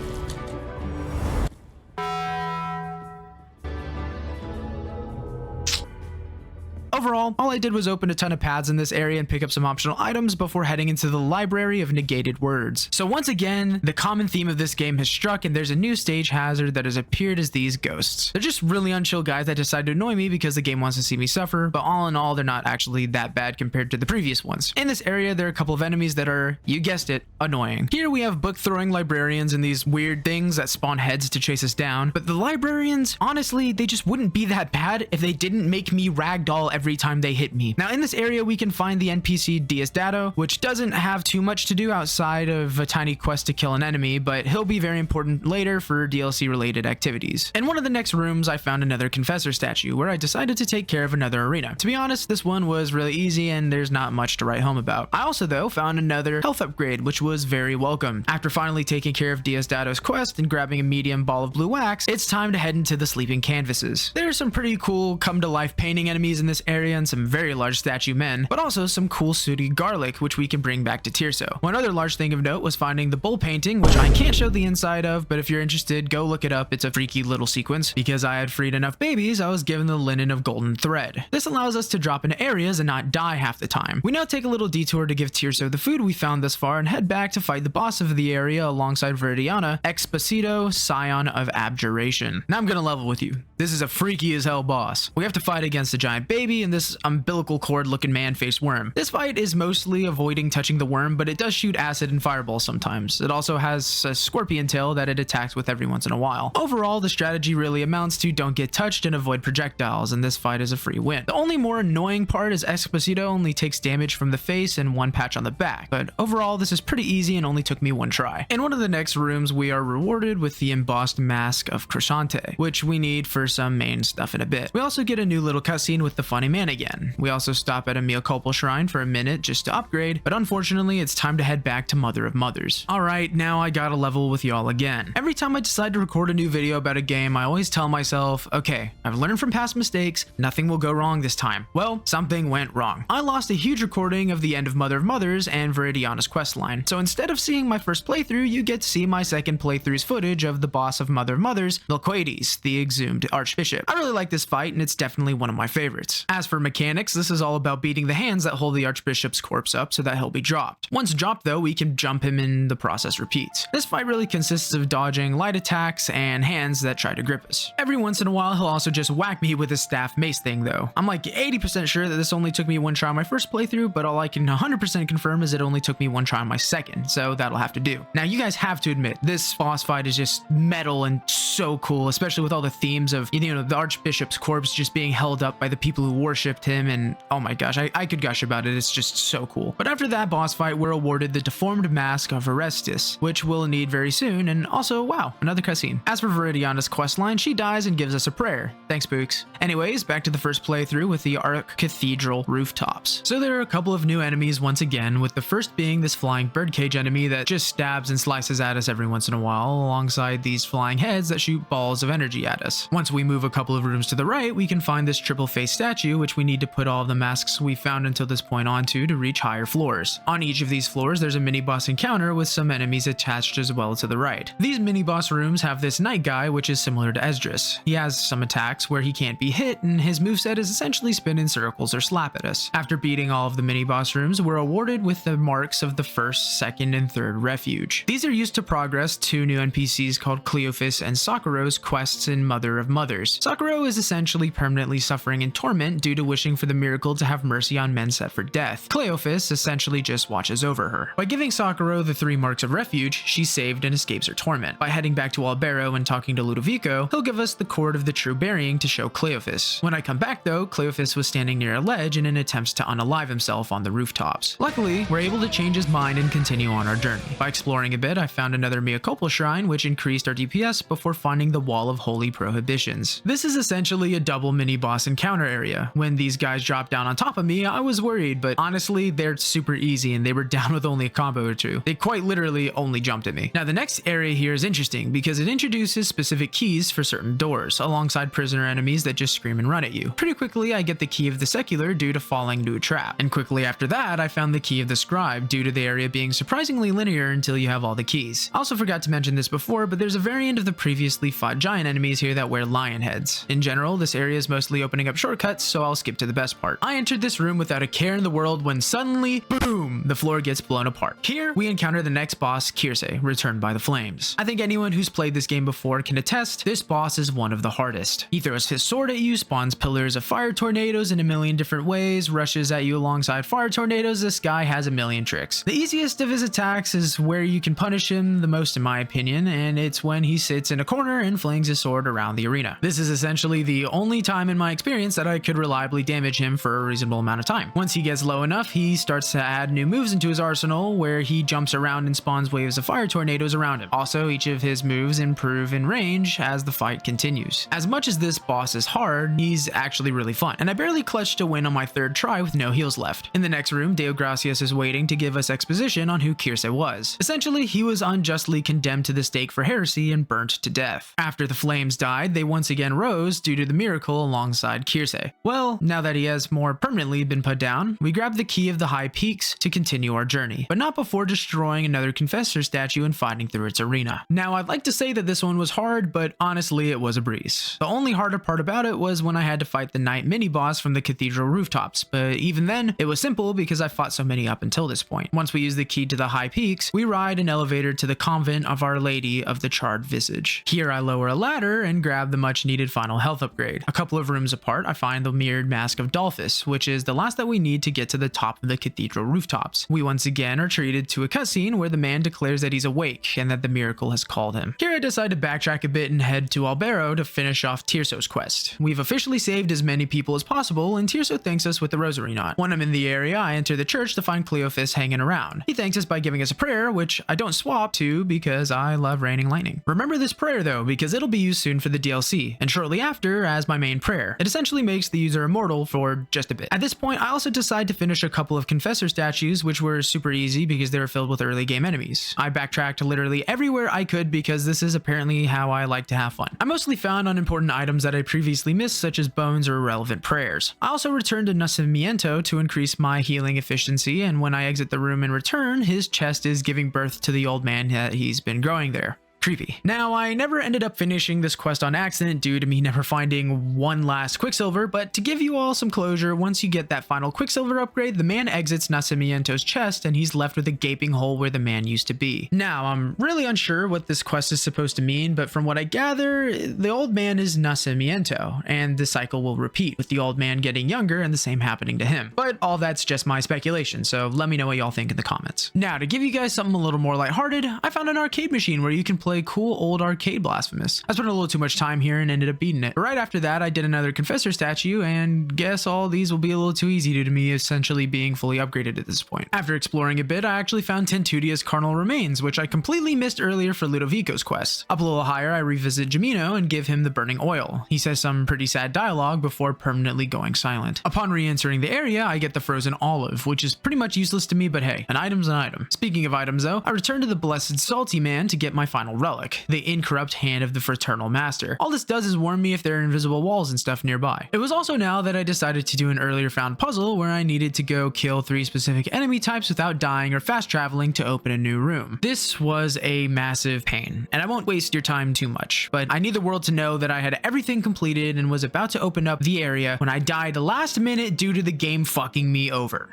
S1: Overall, all I did was open a ton of paths in this area and pick up some optional items before heading into the library of negated words. So once again, the common theme of this game has struck, and there's a new stage hazard that has appeared as these ghosts. They're just really unchill guys that decide to annoy me because the game wants to see me suffer, but all in all, they're not actually that bad compared to the previous ones. In this area, there are a couple of enemies that are, you guessed it, annoying. Here we have book-throwing librarians and these weird things that spawn heads to chase us down, but the librarians, honestly, they just wouldn't be that bad if they didn't make me ragdoll every time they hit me. Now in this area we can find the NPC Diosdado, which doesn't have too much to do outside of a tiny quest to kill an enemy, but he'll be very important later for DLC related activities. In one of the next rooms I found another Confessor statue where I decided to take care of another arena. To be honest, this one was really easy and there's not much to write home about. I also though found another health upgrade, which was very welcome. After finally taking care of Diosdado's quest and grabbing a medium ball of blue wax, it's time to head into the sleeping canvases. There's some pretty cool come to life painting enemies in this area and some very large statue men, but also some cool sooty garlic which we can bring back to Tirso. One other large thing of note was finding the bull painting, which I can't show the inside of, but if you're interested, go look it up. It's a freaky little sequence. Because I had freed enough babies, I was given the linen of golden thread. This allows us to drop into areas and not die half the time. We now take a little detour to give Tirso the food we found thus far and head back to fight the boss of the area alongside Veridiana, Expacito, Scion of Abjuration. Now I'm gonna level with you. This is a freaky as hell boss. We have to fight against a giant baby and this umbilical cord looking man-faced worm. This fight is mostly avoiding touching the worm, but it does shoot acid and fireballs sometimes. It also has a scorpion tail that it attacks with every once in a while. Overall, the strategy really amounts to don't get touched and avoid projectiles, and this fight is a free win. The only more annoying part is Expacito only takes damage from the face and one patch on the back, but overall this is pretty easy and only took me one try. In one of the next rooms, we are rewarded with the embossed mask of Crescente, which we need for some main stuff in a bit. We also get a new little cutscene with the funny man again. We also stop at a mea culpa shrine for a minute just to upgrade, but unfortunately it's time to head back to Mother of Mothers. Alright, now I gotta level with y'all again. Every time I decide to record a new video about a game, I always tell myself, okay, I've learned from past mistakes, nothing will go wrong this time. Well, something went wrong. I lost a huge recording of the end of Mother of Mothers and Viridiana's questline, so instead of seeing my first playthrough, you get to see my second playthrough's footage of the boss of Mother of Mothers, Milquades, the exhumed Archbishop. I really like this fight, and it's definitely one of my favorites. As for mechanics, this is all about beating the hands that hold the Archbishop's corpse up so that he'll be dropped. Once dropped though, we can jump him and the process repeats. This fight really consists of dodging light attacks and hands that try to grip us. Every once in a while, he'll also just whack me with his staff mace thing though. I'm like 80% sure that this only took me one try on my first playthrough, but all I can 100% confirm is it only took me one try on my second, so that'll have to do. Now you guys have to admit, this boss fight is just metal and so cool, especially with all the themes of, you know, the Archbishop's corpse just being held up by the people who worshipped him, and oh my gosh, I could gush about it, it's just so cool. But after that boss fight, we're awarded the deformed mask of Orestes, which we'll need very soon, and also, wow, another cutscene. As for Viridiana's questline, she dies and gives us a prayer. Thanks, Books. Anyways, back to the first playthrough with the Arc Cathedral rooftops. So there are a couple of new enemies once again, with the first being this flying birdcage enemy that just stabs and slices at us every once in a while, alongside these flying heads that shoot balls of energy at us. Once we move a couple of rooms to the right, we can find this triple-faced statue, which we need to put all of the masks we found until this point onto to reach higher floors. On each of these floors, there's a mini-boss encounter with some enemies attached as well to the right. These mini-boss rooms have this knight guy, which is similar to Esdras. He has some attacks where he can't be hit, and his moveset is essentially spin in circles or slap at us. After beating all of the mini-boss rooms, we're awarded with the marks of the first, second, and third refuge. These are used to progress two new NPCs called Cleophas and Sakuro's quests in Mother of Mothers. Sakuro is essentially permanently suffering in torment due to wishing for the miracle to have mercy on men set for death. Cleophas essentially just watches over her. By giving Sakuro the 3 marks of refuge, she's saved and escapes her torment. By heading back to Albero and talking to Ludovico, he'll give us the cord of the true burying to show Cleophas. When I come back though, Cleophas was standing near a ledge in an attempt to unalive himself on the rooftops. Luckily, we're able to change his mind and continue on our journey. By exploring a bit, I found another mea culpa shrine which increased our DPS before finding the Wall of Holy Prohibitions. This is essentially a double mini-boss encounter area. When these guys dropped down on top of me, I was worried, but honestly, they're super easy and they were down with only a combo or two. They quite literally only jumped at me. Now the next area here is interesting because it introduces specific keys for certain doors, alongside prisoner enemies that just scream and run at you. Pretty quickly, I get the key of the secular due to falling into a trap, and quickly after that, I found the key of the scribe due to the area being surprisingly linear until you have all the keys. I also forgot to mention this before, but there's a variant of the previously fought giant enemies here that wear lion heads. In general, this area is mostly opening up shortcuts, so I'll skip to the best part. I entered this room without a care in the world when suddenly, boom, the floor gets blown apart. Here, we encounter the next boss, Kirse, returned by the flames. I think anyone who's played this game before can attest, this boss is one of the hardest. He throws his sword at you, spawns pillars of fire tornadoes in a million different ways, rushes at you alongside fire tornadoes. This guy has a million tricks. The easiest of his attacks is where you can punish him the most in my opinion, and it's when he sits in a corner and flings his sword around the arena. This is essentially the only time in my experience that I could reliably damage him for a reasonable amount of time. Once he gets low enough, he starts to add new moves into his arsenal where he jumps around and spawns waves of fire tornadoes around him. Also, each of his moves improve in range as the fight continues. As much as this boss is hard, he's actually really fun, and I barely clutched to win on my third try with no heals left. In the next room, Deo Gracias is waiting to give us exposition on who Kirse was. Essentially, he was unjustly condemned to the stake for heresy and burnt to death. After the flames died, they once again rose due to the miracle alongside Kirse. Well, now that he has more permanently been put down, we grab the key of the high peaks to continue our journey, but not before destroying another confessor statue and fighting through its arena. Now, I'd like to say that this one was hard, but honestly, it was a breeze. The only harder part about it was when I had to fight the knight mini-boss from the cathedral rooftops, but even then, it was simple because I fought so many up until this point. Once we use the key to the high peaks, we ride an elevator to the convent of Our Lady of the Charred Visage. Here I lower a ladder and grab the much needed final health upgrade. A couple of rooms apart, I find the mirrored mask of Dolphus, which is the last that we need to get to the top of the cathedral rooftops. We once again are treated to a cutscene where the man declares that he's awake and that the miracle has called him. Here I decide to backtrack a bit and head to Albero to finish off Tirso's quest. We've officially saved as many people as possible, and Tirso thanks us with the rosary knot. When I'm in the area, I enter the church to find Cleophas hanging around. He thanks us by giving us a prayer, which I don't swap to because I love raining lightning. Remember this prayer though, because it'll be used soon for the DLC, and shortly after as my main prayer. It essentially makes the user they're immortal for just a bit. At this point, I also decide to finish a couple of Confessor statues, which were super easy because they were filled with early game enemies. I backtracked literally everywhere I could because this is apparently how I like to have fun. I mostly found unimportant items that I previously missed, such as bones or irrelevant prayers. I also returned to Nacimiento to increase my healing efficiency, and when I exit the room in return, his chest is giving birth to the old man that he's been growing there. Creepy. Now, I never ended up finishing this quest on accident due to me never finding one last Quicksilver, but to give you all some closure, once you get that final Quicksilver upgrade, the man exits Nacimiento's chest and he's left with a gaping hole where the man used to be. Now, I'm really unsure what this quest is supposed to mean, but from what I gather, the old man is Nacimiento, and the cycle will repeat, with the old man getting younger and the same happening to him. But all that's just my speculation, so let me know what y'all think in the comments. Now, to give you guys something a little more lighthearted, I found an arcade machine where you can play cool old arcade Blasphemous. I spent a little too much time here and ended up beating it. But right after that, I did another Confessor statue, and guess all these will be a little too easy due to me essentially being fully upgraded at this point. After exploring a bit, I actually found Tentutia's Carnal Remains, which I completely missed earlier for Ludovico's quest. Up a little higher, I revisit Gemino and give him the burning oil. He says some pretty sad dialogue before permanently going silent. Upon re-entering the area, I get the frozen olive, which is pretty much useless to me, but hey, an item's an item. Speaking of items though, I return to the Blessed Salty Man to get my final relic, the incorrupt hand of the Fraternal Master. All this does is warn me if there are invisible walls and stuff nearby. It was also now that I decided to do an earlier found puzzle where I needed to go kill 3 specific enemy types without dying or fast traveling to open a new room. This was a massive pain, and I won't waste your time too much, but I need the world to know that I had everything completed and was about to open up the area when I died last minute due to the game fucking me over.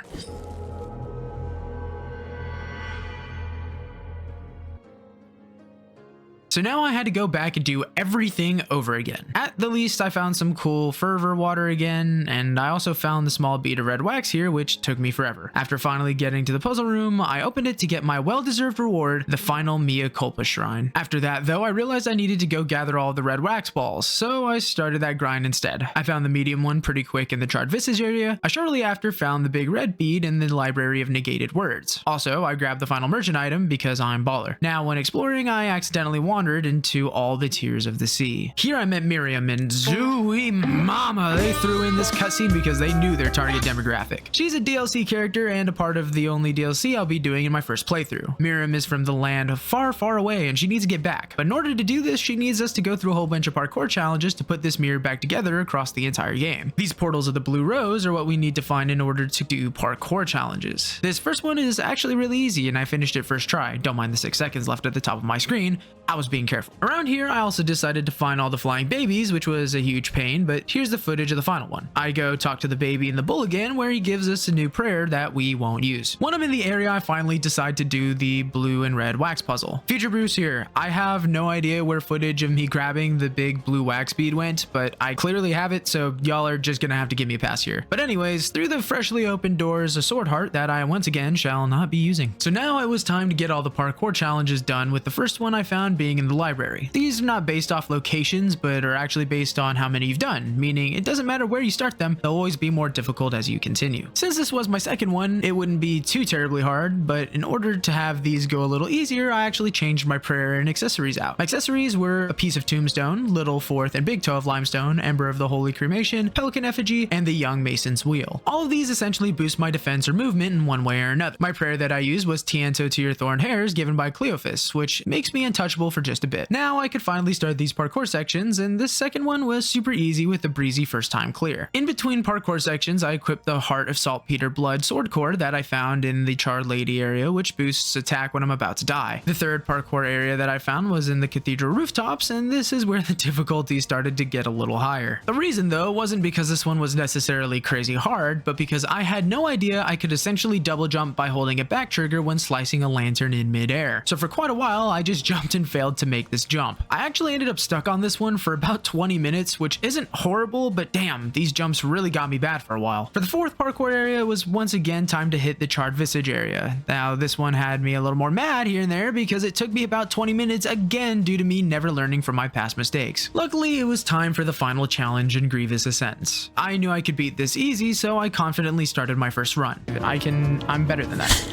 S1: So now I had to go back and do everything over again. At the least, I found some cool fervor water again, and I also found the small bead of red wax here, which took me forever. After finally getting to the puzzle room, I opened it to get my well-deserved reward, the final Mea Culpa shrine. After that, though, I realized I needed to go gather all the red wax balls, so I started that grind instead. I found the medium one pretty quick in the charred visage area. I shortly after found the big red bead in the library of negated words. Also, I grabbed the final merchant item because I'm baller. Now, when exploring, I accidentally wandered into all the tears of the sea. Here I met Miriam, and Zooey Mama, they threw in this cutscene because they knew their target demographic. She's a DLC character and a part of the only DLC I'll be doing in my first playthrough. Miriam is from the land far, far away, and she needs to get back. But in order to do this, she needs us to go through a whole bunch of parkour challenges to put this mirror back together across the entire game. These portals of the blue rose are what we need to find in order to do parkour challenges. This first one is actually really easy, and I finished it first try. Don't mind the 6 seconds left at the top of my screen. I was being careful. Around here, I also decided to find all the flying babies, which was a huge pain, but here's the footage of the final one. I go talk to the baby in the bull again, where he gives us a new prayer that we won't use. When I'm in the area, I finally decide to do the blue and red wax puzzle. Future Bruce here. I have no idea where footage of me grabbing the big blue wax bead went, but I clearly have it, so y'all are just gonna have to give me a pass here. But anyways, through the freshly opened doors, a sword heart that I once again shall not be using. So now it was time to get all the parkour challenges done, with the first one I found being in the library. These are not based off locations, but are actually based on how many you've done, meaning it doesn't matter where you start them, they'll always be more difficult as you continue. Since this was my second one, it wouldn't be too terribly hard, but in order to have these go a little easier, I actually changed my prayer and accessories out. My accessories were a piece of tombstone, little fourth and big toe of limestone, ember of the holy cremation, pelican effigy, and the young mason's wheel. All of these essentially boost my defense or movement in one way or another. My prayer that I used was Tiento to your thorn hairs, given by Cleophas, which makes me untouchable for just a bit. Now I could finally start these parkour sections, and this second one was super easy with a breezy first time clear. In between parkour sections, I equipped the Heart of Saltpeter Blood sword core that I found in the Charred Lady area, which boosts attack when I'm about to die. The third parkour area that I found was in the cathedral rooftops, and this is where the difficulty started to get a little higher. The reason though wasn't because this one was necessarily crazy hard, but because I had no idea I could essentially double jump by holding a back trigger when slicing a lantern in midair. So for quite a while, I just jumped and failed to make this jump. I actually ended up stuck on this one for about 20 minutes, which isn't horrible, but damn, these jumps really got me bad for a while. For the fourth parkour area, it was once again time to hit the charred visage area. Now this one had me a little more mad here and there because it took me about 20 minutes again due to me never learning from my past mistakes. Luckily, it was time for the final challenge in Grievous Ascents. I knew I could beat this easy, so I confidently started my first run. I'm better than that.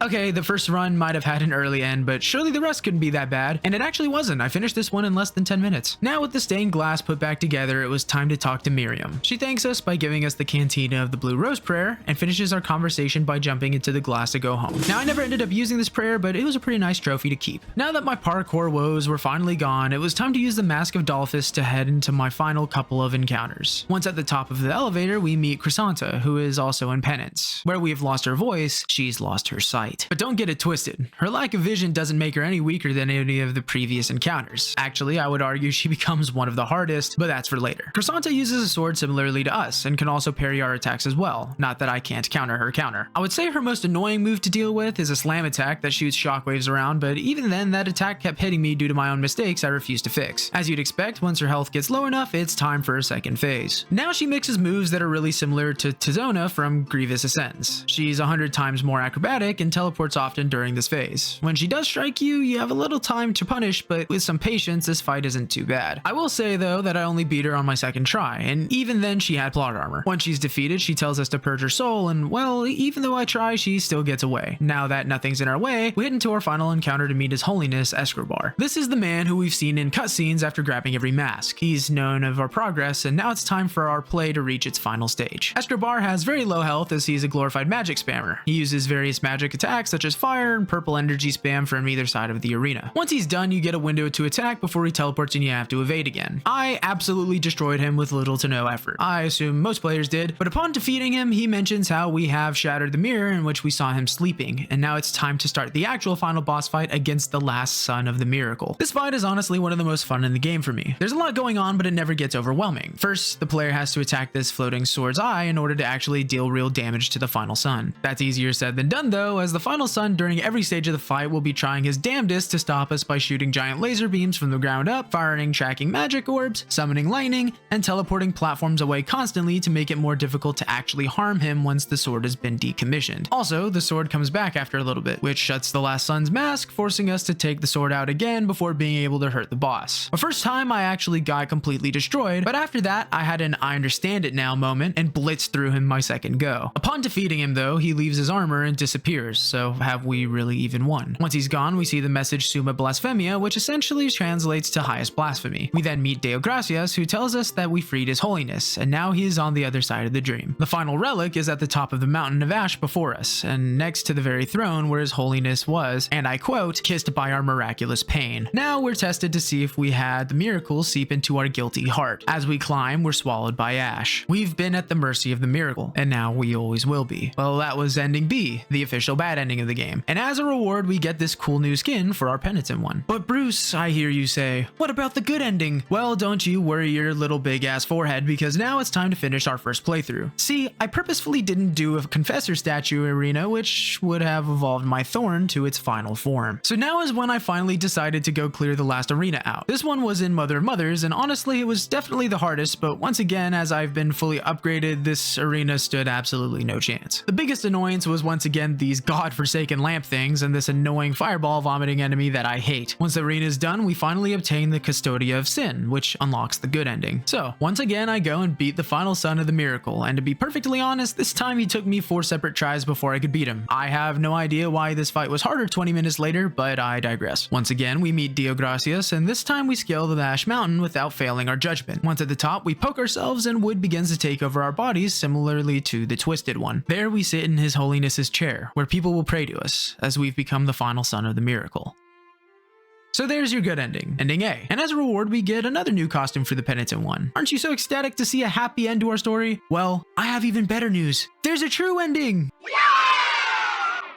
S1: Okay, the first run might have had an early end, but surely the rest couldn't be that bad, and it actually wasn't. I finished this one in less than 10 minutes. Now with the stained glass put back together, it was time to talk to Miriam. She thanks us by giving us the cantina of the Blue Rose prayer, and finishes our conversation by jumping into the glass to go home. Now I never ended up using this prayer, but it was a pretty nice trophy to keep. Now that my parkour woes were finally gone, it was time to use the Mask of Dolphus to head into my final couple of encounters. Once at the top of the elevator, we meet Chrysanta, who is also in penance. Where we have lost her voice, she's lost her sight. But don't get it twisted. Her lack of vision doesn't make her any weaker than any of the previous encounters. Actually, I would argue she becomes one of the hardest, but that's for later. Chrysanta uses a sword similarly to us, and can also parry our attacks as well. Not that I can't counter her counter. I would say her most annoying move to deal with is a slam attack that shoots shockwaves around, but even then that attack kept hitting me due to my own mistakes I refused to fix. As you'd expect, once her health gets low enough, it's time for a second phase. Now she mixes moves that are really similar to Tizona from Grievous Ascends. She's 100 times more acrobatic and teleports often during this phase. When she does strike you, you have a little time to punish, but with some patience, this fight isn't too bad. I will say though that I only beat her on my second try, and even then she had plot armor. Once she's defeated, she tells us to purge her soul, and well, even though I try, she still gets away. Now that nothing's in our way, we head into our final encounter to meet His Holiness Escobar. This is the man who we've seen in cutscenes after grabbing every mask. He's known of our progress, and now it's time for our play to reach its final stage. Escobar has very low health as he's a glorified magic spammer. He uses various magic attacks such as fire and purple energy spam from either side of the arena. Once he's done, you get a window to attack before he teleports and you have to evade again. I absolutely destroyed him with little to no effort. I assume most players did, but upon defeating him, he mentions how we have shattered the mirror in which we saw him sleeping, and now it's time to start the actual final boss fight against the last son of the miracle. This fight is honestly one of the most fun in the game for me. There's a lot going on, but it never gets overwhelming. First, the player has to attack this floating sword's eye in order to actually deal real damage to the final son. That's easier said than done though, as the final son during every stage of the fight will be trying his damnedest to stop us by shooting giant laser beams from the ground up, firing tracking magic orbs, summoning lightning, and teleporting platforms away constantly to make it more difficult to actually harm him once the sword has been decommissioned. Also, the sword comes back after a little bit, which shuts the last son's mask, forcing us to take the sword out again before being able to hurt the boss. The first time I actually got completely destroyed, but after that I had an I understand it now moment and blitzed through him my second go. Upon defeating him though, he leaves his armor and disappears, so have we really even won? Once he's gone, we see the message Summa Blasphemia, which essentially translates to highest blasphemy. We then meet Deo Gracias, who tells us that we freed His Holiness, and now he is on the other side of the dream. The final relic is at the top of the mountain of ash before us, and next to the very throne where His Holiness was, and I quote, kissed by our miraculous pain. Now we're tested to see if we had the miracle seep into our guilty heart. As we climb, we're swallowed by ash. We've been at the mercy of the miracle, and now we always will be. Well, that was ending B, the official bad ending of the game. And as a reward, we get this cool new skin for our penitent one. But Bruce, I hear you say, what about the good ending? Well, don't you worry your little big ass forehead, because now it's time to finish our first playthrough. See, I purposefully didn't do a confessor statue arena, which would have evolved my thorn to its final form. So now is when I finally decided to go clear the last arena out. This one was in Mother of Mothers, and honestly it was definitely the hardest, but once again, as I've been fully upgraded, this arena stood absolutely no chance. The biggest annoyance was once again these godforsaken lamp things and this annoying fireball vomiting enemy that I hate. Once the arena is done, we finally obtain the Custodia of Sin, which unlocks the good ending. So once again, I go and beat the final son of the miracle, and to be perfectly honest, this time he took me 4 separate tries before I could beat him. I have no idea why this fight was harder 20 minutes later, but I digress. Once again, we meet Deo Gracias, and this time we scale the Ash Mountain without failing our judgment. Once at the top, we poke ourselves and wood begins to take over our bodies, similarly to the Twisted One. There we sit in His Holiness's chair, where people will pray to us, as we've become the final son of the miracle. So there's your good ending, ending A. And as a reward, we get another new costume for the penitent one. Aren't you so ecstatic to see a happy end to our story? Well, I have even better news. There's a true ending!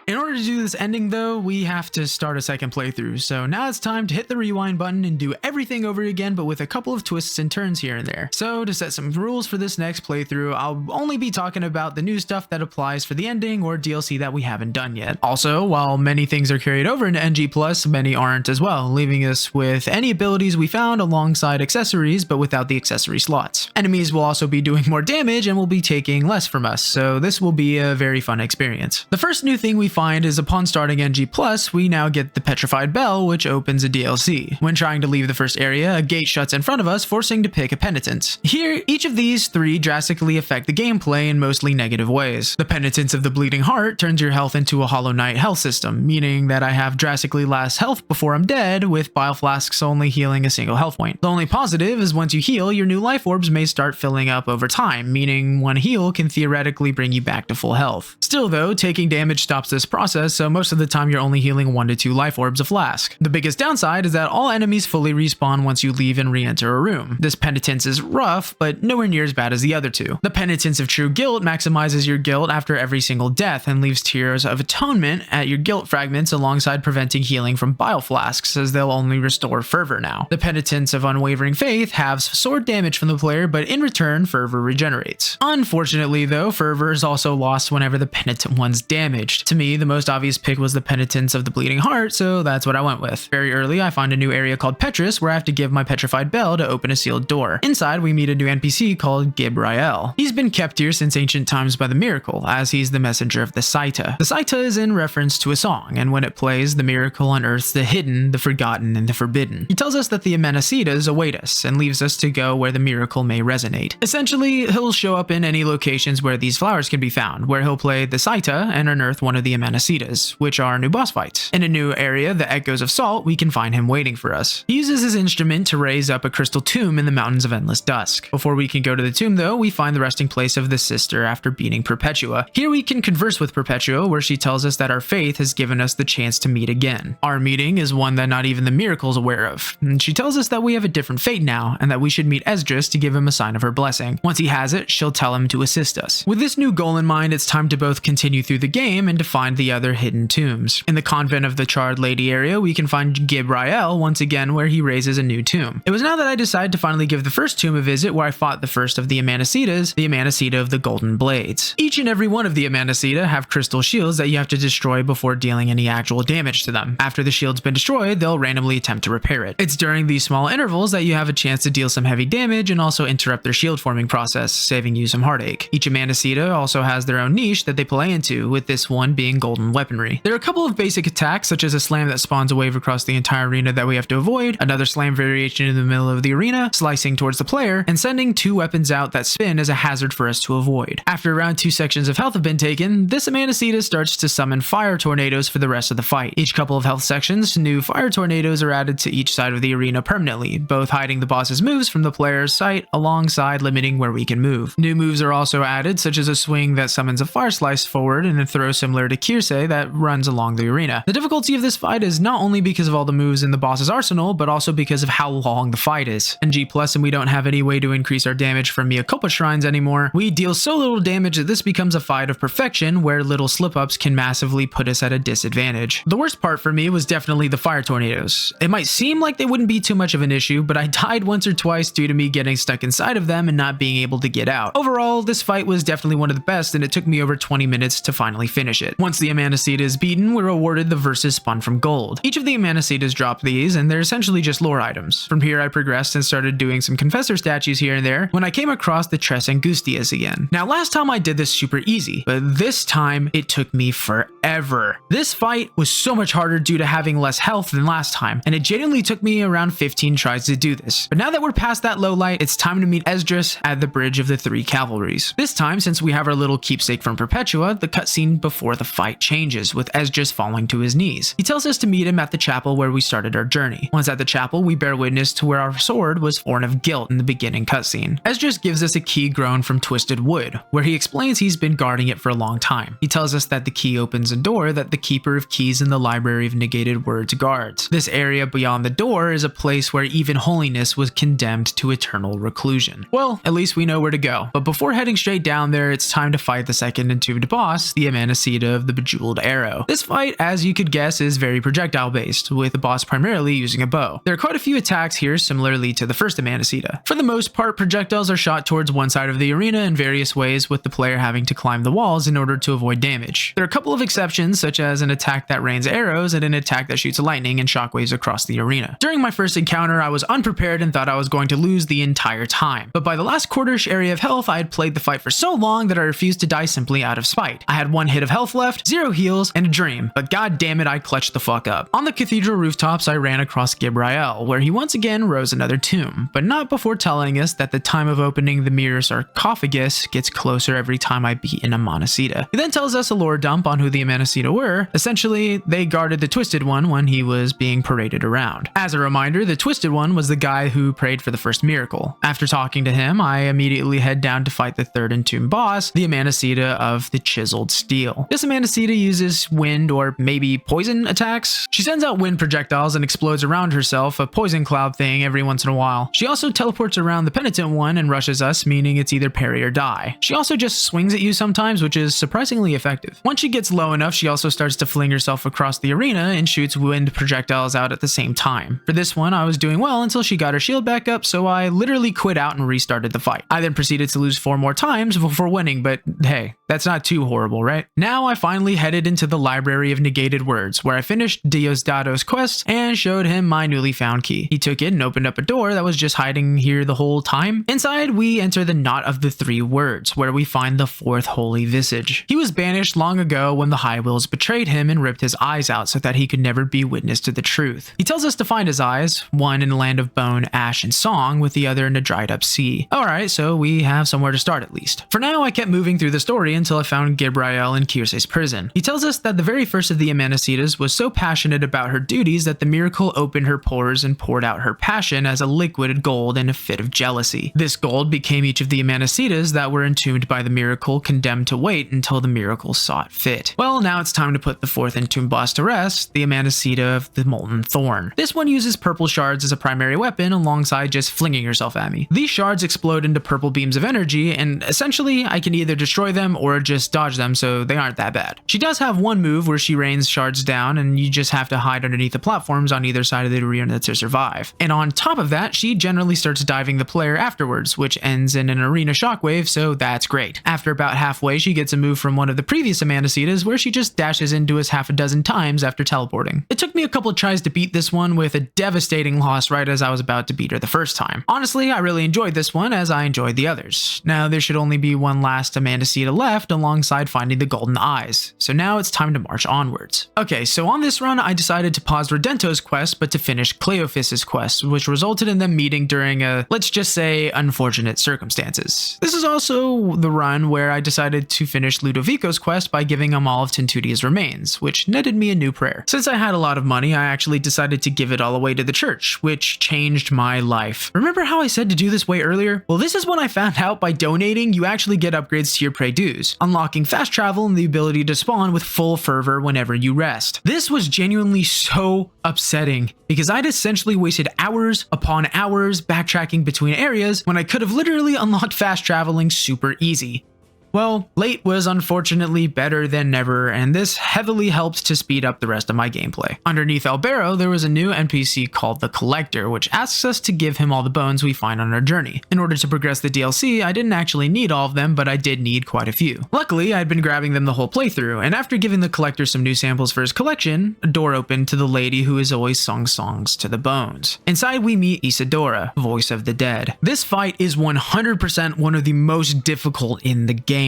S1: In order to do this ending though, we have to start a second playthrough, so now it's time to hit the rewind button and do everything over again, but with a couple of twists and turns here and there. So to set some rules for this next playthrough, I'll only be talking about the new stuff that applies for the ending or DLC that we haven't done yet. Also, while many things are carried over into NG+, many aren't as well, leaving us with any abilities we found alongside accessories, but without the accessory slots. Enemies will also be doing more damage and will be taking less from us, so this will be a very fun experience. The first new thing we find is upon starting NG+, we now get the Petrified Bell, which opens a DLC. When trying to leave the first area, a gate shuts in front of us, forcing to pick a penitence. Here, each of these three drastically affect the gameplay in mostly negative ways. The penitence of the Bleeding Heart turns your health into a Hollow Knight health system, meaning that I have drastically less health before I'm dead, with bile flasks only healing a single health point. The only positive is once you heal, your new life orbs may start filling up over time, meaning one heal can theoretically bring you back to full health. Still though, taking damage stops this process, so most of the time you're only healing 1 to 2 life orbs a flask. The biggest downside is that all enemies fully respawn once you leave and re-enter a room. This penitence is rough, but nowhere near as bad as the other two. The penitence of True Guilt maximizes your guilt after every single death and leaves tears of atonement at your guilt fragments alongside preventing healing from bile flasks, as they'll only restore fervor now. The penitence of Unwavering Faith halves sword damage from the player, but in return fervor regenerates. Unfortunately though, fervor is also lost whenever the penitent one's damaged. To me, the most obvious pick was the penitence of the Bleeding Heart, so that's what I went with. Very early, I find a new area called Petrus where I have to give my Petrified Bell to open a sealed door. Inside, we meet a new NPC called Gibrael. He's been kept here since ancient times by the Miracle, as he's the messenger of the Saita. The Saita is in reference to a song, and when it plays, the Miracle unearths the hidden, the forgotten, and the forbidden. He tells us that the Amanecidas await us, and leaves us to go where the Miracle may resonate. Essentially, he'll show up in any locations where these flowers can be found, where he'll play the Saita and unearth one of the Amanecidas, which are new boss fights. In a new area, the Echoes of Salt, we can find him waiting for us. He uses his instrument to raise up a crystal tomb in the Mountains of Endless Dusk. Before we can go to the tomb though, we find the resting place of the sister after beating Perpetua. Here we can converse with Perpetua, where she tells us that our faith has given us the chance to meet again. Our meeting is one that not even the Miracle's aware of. And she tells us that we have a different fate now, and that we should meet Esdras to give him a sign of her blessing. Once he has it, she'll tell him to assist us. With this new goal in mind, it's time to both continue through the game and to find the other hidden tombs. In the Convent of the Charred Lady area, we can find Gibrael once again, where he raises a new tomb. It was now that I decided to finally give the first tomb a visit, where I fought the first of the Amanecidas, the Amanecida of the Golden Blades. Each and every one of the Amanecida have crystal shields that you have to destroy before dealing any actual damage to them. After the shield's been destroyed, they'll randomly attempt to repair it. It's during these small intervals that you have a chance to deal some heavy damage and also interrupt their shield forming process, saving you some heartache. Each Amanecida also has their own niche that they play into, with this one being golden weaponry. There are a couple of basic attacks, such as a slam that spawns a wave across the entire arena that we have to avoid, another slam variation in the middle of the arena, slicing towards the player, and sending 2 weapons out that spin as a hazard for us to avoid. After around 2 sections of health have been taken, this Amanecida starts to summon fire tornadoes for the rest of the fight. Each couple of health sections, new fire tornadoes are added to each side of the arena permanently, both hiding the boss's moves from the player's sight alongside limiting where we can move. New moves are also added, such as a swing that summons a fire slice forward and a throw similar to Kirsay that runs along the arena. The difficulty of this fight is not only because of all the moves in the boss's arsenal, but also because of how long the fight is. In G+, and we don't have any way to increase our damage from Mea Culpa shrines anymore, we deal so little damage that this becomes a fight of perfection where little slip-ups can massively put us at a disadvantage. The worst part for me was definitely the fire tornadoes. It might seem like they wouldn't be too much of an issue, but I died once or twice due to me getting stuck inside of them and not being able to get out. Overall, this fight was definitely one of the best, and it took me over 20 minutes to finally finish it. Once the Amanecida is beaten, we're awarded the Versus Spun from Gold. Each of the Amanecidas drop these, and they're essentially just lore items. From here, I progressed and started doing some Confessor statues here and there when I came across the Tres Angustias again. Now, last time I did this super easy, but this time it took me forever. This fight was so much harder due to having less health than last time, and it genuinely took me around 15 tries to do this. But now that we're past that low light, it's time to meet Esdras at the Bridge of the Three Cavalries. This time, since we have our little keepsake from Perpetua, the cutscene before the fight changes, with Esdras falling to his knees. He tells us to meet him at the chapel where we started our journey. Once at the chapel, we bear witness to where our sword was born of guilt in the beginning cutscene. Esdras gives us a key grown from twisted wood, where he explains he's been guarding it for a long time. He tells us that the key opens a door that the Keeper of Keys in the Library of Negated Words guards. This area beyond the door is a place where even holiness was condemned to eternal reclusion. Well, at least we know where to go. But before heading straight down there, it's time to fight the second entombed boss, the Amanecida of the Bejeweled Arrow. This fight, as you could guess, is very projectile based, with the boss primarily using a bow. There are quite a few attacks here similarly to the first Amanecida. For the most part, projectiles are shot towards one side of the arena in various ways, with the player having to climb the walls in order to avoid damage. There are a couple of exceptions, such as an attack that rains arrows and an attack that shoots lightning and shockwaves across the arena. During my first encounter, I was unprepared and thought I was going to lose the entire time. But by the last quarterish area of health, I had played the fight for so long that I refused to die simply out of spite. I had 1 hit of health left, 0 heals, and a dream, but god damn it, I clutched the fuck up. On the cathedral rooftops, I ran across Gibrael, where he once again rose another tomb, but not before telling us that the time of opening the mirror sarcophagus gets closer every time I beat an Amanecida. He then tells us a lore dump on who the Amanecida were. Essentially, they guarded the Twisted One when he was being paraded around. As a reminder, the Twisted One was the guy who prayed for the first miracle. After talking to him, I immediately head down to fight the third entombed boss, the Amanecida of the Chiseled Steel. This Amanecida uses wind or maybe poison attacks. She sends out wind projectiles and explodes around herself, a poison cloud thing every once in a while. She also teleports around the Penitent One and rushes us, meaning it's either parry or die. She also just swings at you sometimes, which is surprisingly effective. Once she gets low enough, she also starts to fling herself across the arena and shoots wind projectiles out at the same time. For this one, I was doing well until she got her shield back up, so I literally quit out and restarted the fight. I then proceeded to lose 4 more times before winning, but hey, that's not too horrible, right? Now I finally headed into the Library of Negated Words, where I finished Diosdado's quest and showed him my newly found key. He took it and opened up a door that was just hiding here the whole time. Inside, we enter the Knot of the Three Words, where we find the 4th Holy Visage. He was banished long ago when the High Wills betrayed him and ripped his eyes out so that he could never be witness to the truth. He tells us to find his eyes, one in the land of bone, ash, and song, with the other in a dried up sea. Alright, so we have somewhere to start at least. For now, I kept moving through the story until I found Gibrael in Kirce's prison. He tells us that the very first of the Amanecidas was so passionate about her duties that the miracle opened her pores and poured out her passion as a liquid gold in a fit of jealousy. This gold became each of the Amanecidas that were entombed by the miracle, condemned to wait until the miracle saw it fit. Well, now it's time to put the 4th entombed boss to rest, the Amanecida of the Molten Thorn. This one uses purple shards as a primary weapon alongside just flinging herself at me. These shards explode into purple beams of energy, and essentially I can either destroy them or just dodge them, so they aren't that bad. She does have one move where she rains shards down and you just have to hide underneath the platforms on either side of the arena to survive. And on top of that, she generally starts diving the player afterwards, which ends in an arena shockwave, so that's great. After about halfway, she gets a move from one of the previous Amanecidas where she just dashes into us half a dozen times after teleporting. It took me a couple of tries to beat this one with a devastating loss right as I was about to beat her the first time. Honestly, I really enjoyed this one as I enjoyed the others. Now there should only be one last Amanecida left alongside finding the golden eyes, so now it's time to march onwards. Okay, so on this run I decided to pause Redento's quest but to finish Cleophas's quest, which resulted in them meeting during a, let's just say, unfortunate circumstances. This is also the run where I decided to finish Ludovico's quest by giving him all of Tentutia's remains, which netted me a new prayer. Since I had a lot of money, I actually decided to give it all away to the church, which changed my life. Remember how I said to do this way earlier? Well, this is when I found out by donating, you actually get upgrades to your prey dues, unlocking fast travel and the ability to spawn with full fervor whenever you rest. This was genuinely so upsetting because I'd essentially wasted hours upon hours backtracking between areas when I could have literally unlocked fast traveling super easy. Well, late was unfortunately better than never, and this heavily helped to speed up the rest of my gameplay. Underneath Albero, there was a new NPC called the Collector, which asks us to give him all the bones we find on our journey. In order to progress the DLC, I didn't actually need all of them, but I did need quite a few. Luckily, I'd been grabbing them the whole playthrough, and after giving the Collector some new samples for his collection, a door opened to the lady who has always sung songs to the bones. Inside, we meet Isidora, voice of the dead. This fight is 100% one of the most difficult in the game,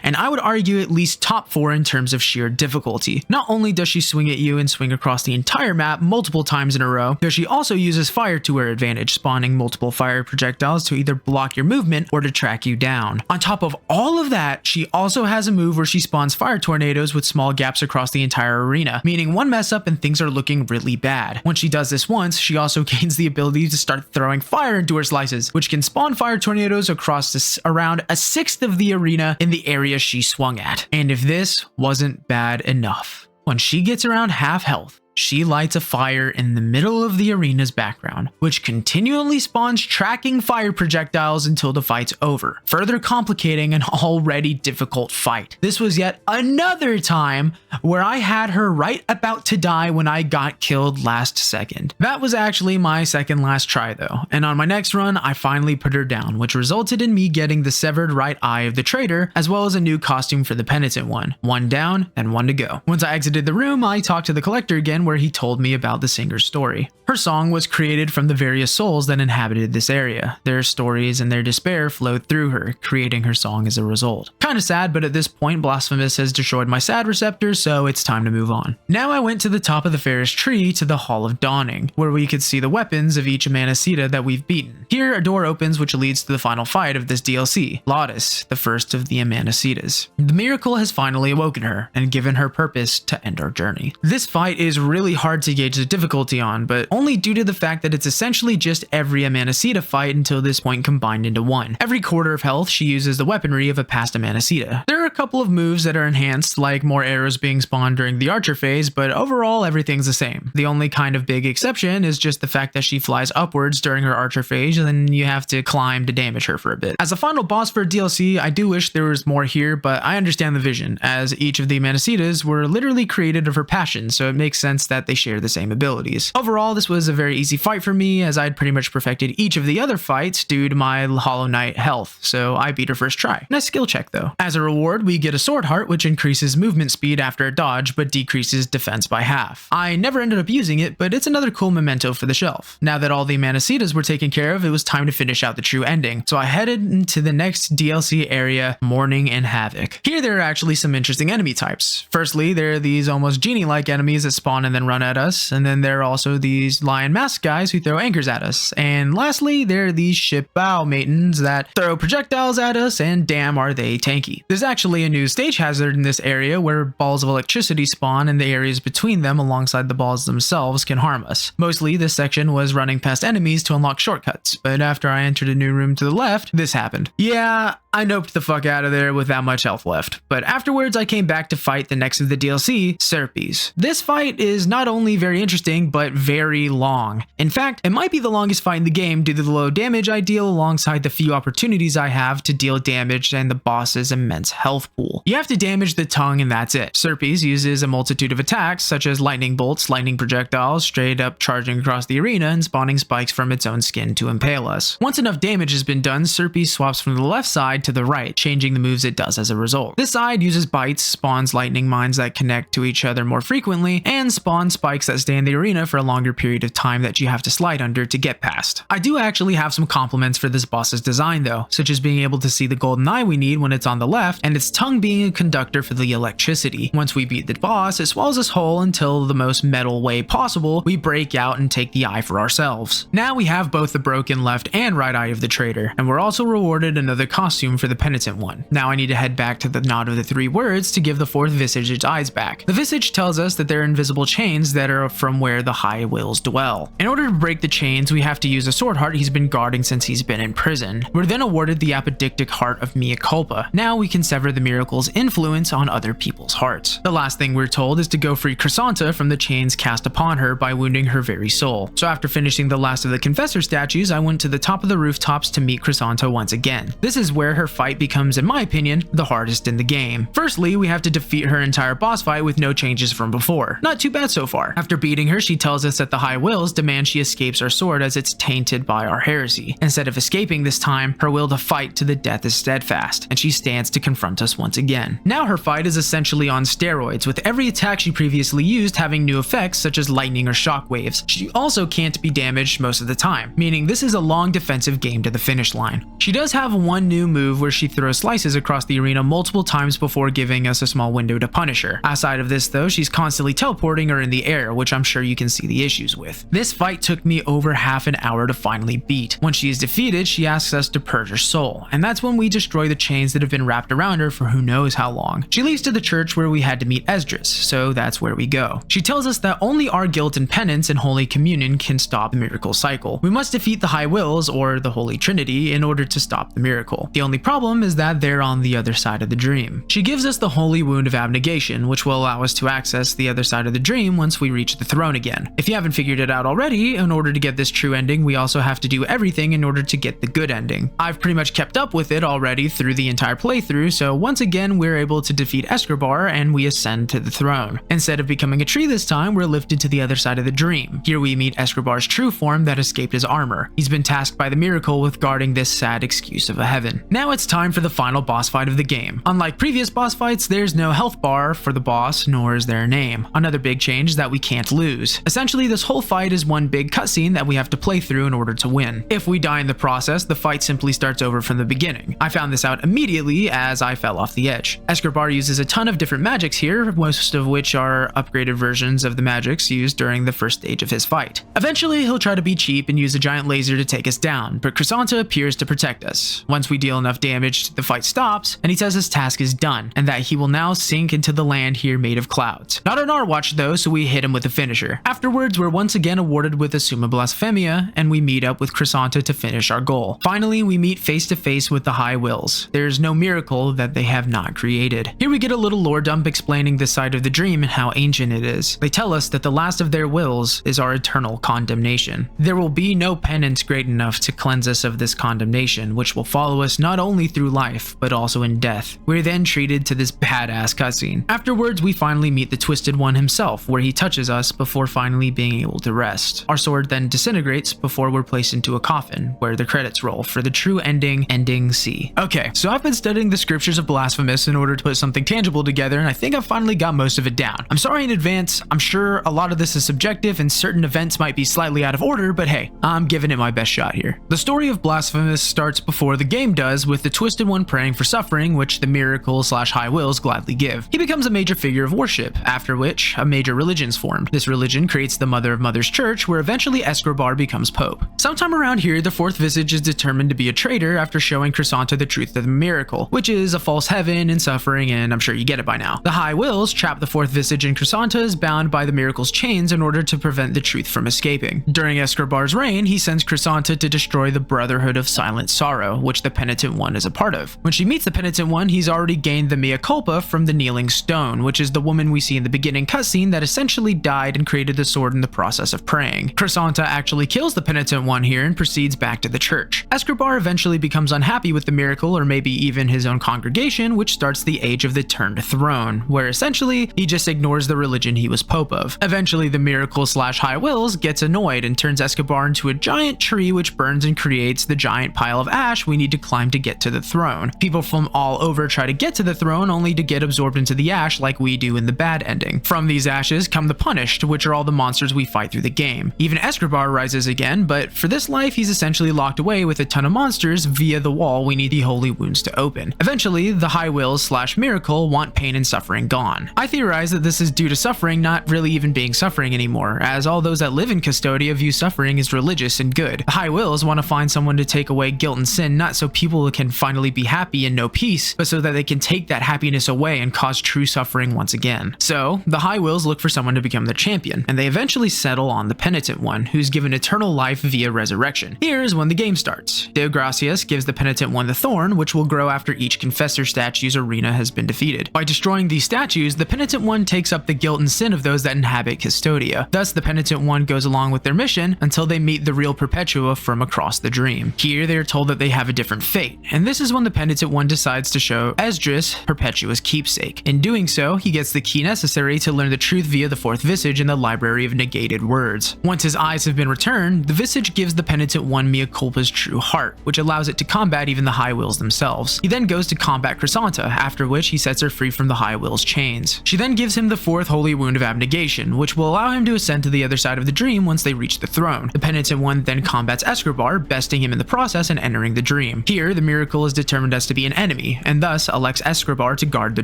S1: and I would argue at least top 4 in terms of sheer difficulty. Not only does she swing at you and swing across the entire map multiple times in a row, but she also uses fire to her advantage, spawning multiple fire projectiles to either block your movement or to track you down. On top of all of that, she also has a move where she spawns fire tornadoes with small gaps across the entire arena, meaning one mess up and things are looking really bad. Once she does this once, she also gains the ability to start throwing fire into her slices, which can spawn fire tornadoes across around a sixth of the arena in the area she swung at. And if this wasn't bad enough, when she gets around half health, she lights a fire in the middle of the arena's background, which continually spawns tracking fire projectiles until the fight's over, further complicating an already difficult fight. This was yet another time where I had her right about to die when I got killed last second. That was actually my second last try though, and on my next run, I finally put her down, which resulted in me getting the severed right eye of the traitor, as well as a new costume for the penitent one. One down and one to go. Once I exited the room, I talked to the Collector again, again where he told me about the singer's story. Her song was created from the various souls that inhabited this area. Their stories and their despair flowed through her, creating her song as a result. Kinda sad, but at this point Blasphemous has destroyed my sad receptors, so it's time to move on. Now I went to the top of the Ferris tree to the Hall of Dawning, where we could see the weapons of each Amanecida that we've beaten. Here a door opens which leads to the final fight of this DLC, Lotus, the first of the Amanecidas. The miracle has finally awoken her, and given her purpose to end our journey. This fight is really hard to gauge the difficulty on, but only due to the fact that it's essentially just every Amanecida fight until this point combined into one. Every quarter of health she uses the weaponry of a past Amanecida. There are a couple of moves that are enhanced, like more arrows being spawned during the archer phase, but overall everything's the same. The only kind of big exception is just the fact that she flies upwards during her archer phase, and then you have to climb to damage her for a bit. As a final boss for DLC, I do wish there was more here, but I understand the vision, as each of the Amanecidas were literally created of her passion, so it makes sense that they share the same abilities. Overall, this was a very easy fight for me, as I'd pretty much perfected each of the other fights due to my Hollow Knight health, so I beat her first try. Nice skill check though. As a reward, we get a sword heart which increases movement speed after a dodge, but decreases defense by half. I never ended up using it, but it's another cool memento for the shelf. Now that all the Amanecidas were taken care of, it was time to finish out the true ending, so I headed into the next DLC area, Mourning and Havoc. Here there are actually some interesting enemy types. Firstly, there are these almost genie-like enemies that spawn and then run at us, and then there are also these lion mask guys who throw anchors at us, and lastly there are these ship bow matons that throw projectiles at us, and damn are they tanky. There's actually a new stage hazard in this area where balls of electricity spawn and the areas between them alongside the balls themselves can harm us. Mostly this section was running past enemies to unlock shortcuts, but after I entered a new room to the left, this happened. Yeah, I noped the fuck out of there with that much health left, but afterwards I came back to fight the next of the DLC, Serpes. This fight is not only very interesting, but very long. In fact, it might be the longest fight in the game due to the low damage I deal alongside the few opportunities I have to deal damage and the boss's immense health pool. You have to damage the tongue and that's it. Serpes uses a multitude of attacks such as lightning bolts, lightning projectiles, straight up charging across the arena and spawning spikes from its own skin to impale us. Once enough damage has been done, Serpes swaps from the left side to the right, changing the moves it does as a result. This side uses bites, spawns lightning mines that connect to each other more frequently, and spawns spikes that stay in the arena for a longer period of time that you have to slide under to get past. I do actually have some compliments for this boss's design though, such as being able to see the golden eye we need when it's on the left, and its tongue being a conductor for the electricity. Once we beat the boss, it swallows us whole until the most metal way possible, we break out and take the eye for ourselves. Now we have both the broken left and right eye of the traitor, and we're also rewarded another costume for the penitent one. Now I need to head back to the Knot of the Three Words to give the fourth visage its eyes back. The visage tells us that they're invisible chains that are from where the high wills dwell. In order to break the chains, we have to use a sword heart he's been guarding since he's been in prison. We're then awarded the apodictic heart of Mea Culpa. Now we can sever the miracle's influence on other people's hearts. The last thing we're told is to go free Chrysanta from the chains cast upon her by wounding her very soul. So after finishing the last of the confessor statues, I went to the top of the rooftops to meet Chrysanta once again. This is where her fight becomes, in my opinion, the hardest in the game. Firstly, we have to defeat her entire boss fight with no changes from before. Not too bad so far. After beating her, she tells us that the High Wills demand she escapes our sword as it's tainted by our heresy. Instead of escaping this time, her will to fight to the death is steadfast, and she stands to confront us once again. Now her fight is essentially on steroids, with every attack she previously used having new effects such as lightning or shockwaves. She also can't be damaged most of the time, meaning this is a long defensive game to the finish line. She does have one new move where she throws slices across the arena multiple times before giving us a small window to punish her. Outside of this though, she's constantly teleporting or in the air, which I'm sure you can see the issues with. This fight took me over half an hour to finally beat. When she is defeated, she asks us to purge her soul, and that's when we destroy the chains that have been wrapped around her for who knows how long. She leads to the church where we had to meet Esdras, so that's where we go. She tells us that only our guilt and penance and Holy Communion can stop the miracle cycle. We must defeat the High Wills, or the Holy Trinity, in order to stop the miracle. The only problem is that they're on the other side of the dream. She gives us the Holy Wound of Abnegation, which will allow us to access the other side of the dream once we reach the throne again. If you haven't figured it out already, in order to get this true ending, we also have to do everything in order to get the good ending. I've pretty much kept up with it already through the entire playthrough, so once again we're able to defeat Escobar and we ascend to the throne. Instead of becoming a tree this time, we're lifted to the other side of the dream. Here we meet Escobar's true form that escaped his armor. He's been tasked by the miracle with guarding this sad excuse of a heaven. Now now it's time for the final boss fight of the game. Unlike previous boss fights, there's no health bar for the boss, nor is there a name. Another big change is that we can't lose. Essentially, this whole fight is one big cutscene that we have to play through in order to win. If we die in the process, the fight simply starts over from the beginning. I found this out immediately as I fell off the edge. Escobar uses a ton of different magics here, most of which are upgraded versions of the magics used during the first stage of his fight. Eventually, he'll try to be cheap and use a giant laser to take us down, but Chrysanta appears to protect us. Once we deal enough damage, the fight stops, and he says his task is done, and that he will now sink into the land here made of clouds. Not on our watch though, so we hit him with a finisher. Afterwards, we're once again awarded with a Summa Blasphemia, and we meet up with Chrysanta to finish our goal. Finally, we meet face to face with the High Wills. There's no miracle that they have not created. Here we get a little lore dump explaining this side of the dream and how ancient it is. They tell us that the last of their wills is our eternal condemnation. There will be no penance great enough to cleanse us of this condemnation, which will follow us not only through life, but also in death. We're then treated to this badass cutscene. Afterwards, we finally meet the Twisted One himself, where he touches us before finally being able to rest. Our sword then disintegrates before we're placed into a coffin, where the credits roll for the true ending C. Okay, so I've been studying the scriptures of Blasphemous in order to put something tangible together, and I think I've finally got most of it down. I'm sorry in advance, I'm sure a lot of this is subjective and certain events might be slightly out of order, but hey, I'm giving it my best shot here. The story of Blasphemous starts before the game does, with the Twisted One praying for suffering, which the Miracle/High Wills gladly give. He becomes a major figure of worship, after which a major religion's formed. This religion creates the Mother of Mothers Church, where eventually Escobar becomes Pope. Sometime around here, the Fourth Visage is determined to be a traitor after showing Chrysanta the truth of the miracle, which is a false heaven and suffering, and I'm sure you get it by now. The High Wills trap the Fourth Visage, and Chrysanta is bound by the miracle's chains in order to prevent the truth from escaping. During Escobar's reign, he sends Chrysanta to destroy the Brotherhood of Silent Sorrow, which the Penitent One is a part of. When she meets the Penitent One, he's already gained the mea culpa from the Kneeling Stone, which is the woman we see in the beginning cutscene that essentially died and created the sword in the process of praying. Chrysanta actually kills the Penitent One here and proceeds back to the church. Escobar eventually becomes unhappy with the miracle, or maybe even his own congregation, which starts the Age of the Turned Throne, where essentially he just ignores the religion he was Pope of. Eventually, the Miracle/High Wills gets annoyed and turns Escobar into a giant tree which burns and creates the giant pile of ash we need to climb to get to the throne. People from all over try to get to the throne only to get absorbed into the ash like we do in the bad ending. From these ashes come the Punished, which are all the monsters we fight through the game. Even Escobar rises again, but for this life he's essentially locked away with a ton of monsters via the wall we need the holy wounds to open. Eventually, the High Wills/Miracle want pain and suffering gone. I theorize that this is due to suffering not really even being suffering anymore, as all those that live in Custodia view suffering as religious and good. The High Wills want to find someone to take away guilt and sin, not so people can finally be happy and know peace, but so that they can take that happiness away and cause true suffering once again. So, the High Wills look for someone to become their champion, and they eventually settle on the Penitent One, who's given eternal life via resurrection. Here's when the game starts. Deo Gracias gives the Penitent One the Thorn, which will grow after each Confessor statue's arena has been defeated. By destroying these statues, the Penitent One takes up the guilt and sin of those that inhabit Custodia. Thus, the Penitent One goes along with their mission until they meet the real Perpetua from across the dream. Here, they are told that they have a different fate, and this is when the Penitent One decides to show Esdras Perpetua's keepsake. In doing so, he gets the key necessary to learn the truth via the Fourth Visage in the Library of Negated Words. Once his eyes have been returned, the Visage gives the Penitent One mea culpa's true heart, which allows it to combat even the High Wills themselves. He then goes to combat Chrysanta, after which he sets her free from the High Wills' chains. She then gives him the Fourth Holy Wound of Abnegation, which will allow him to ascend to the other side of the dream once they reach the throne. The Penitent One then combats Escobar, besting him in the process and entering the dream. Here, the miracle is determined as to be an enemy, and thus elects Escobar to guard the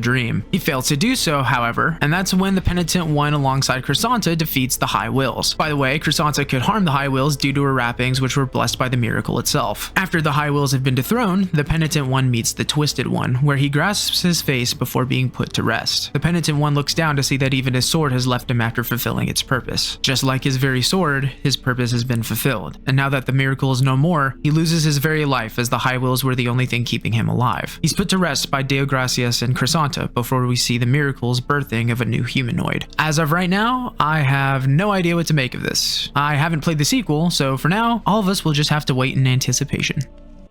S1: dream. He fails to do so, however, and that's when the Penitent One alongside Chrysanta defeats the High Wills. By the way, Chrysanta could harm the High Wills due to her wrappings, which were blessed by the miracle itself. After the High Wills have been dethroned, the Penitent One meets the Twisted One, where he grasps his face before being put to rest. The Penitent One looks down to see that even his sword has left him after fulfilling its purpose. Just like his very sword, his purpose has been fulfilled, and now that the miracle is no more, he loses his very life as the High Wills were the only thing keeping him alive. He's put to rest by Deo Gracias and Chrysanta before we see the miracle's birthing of a new humanoid. As of right now, I have no idea what to make of this. I haven't played the sequel, so for now, all of us will just have to wait in anticipation.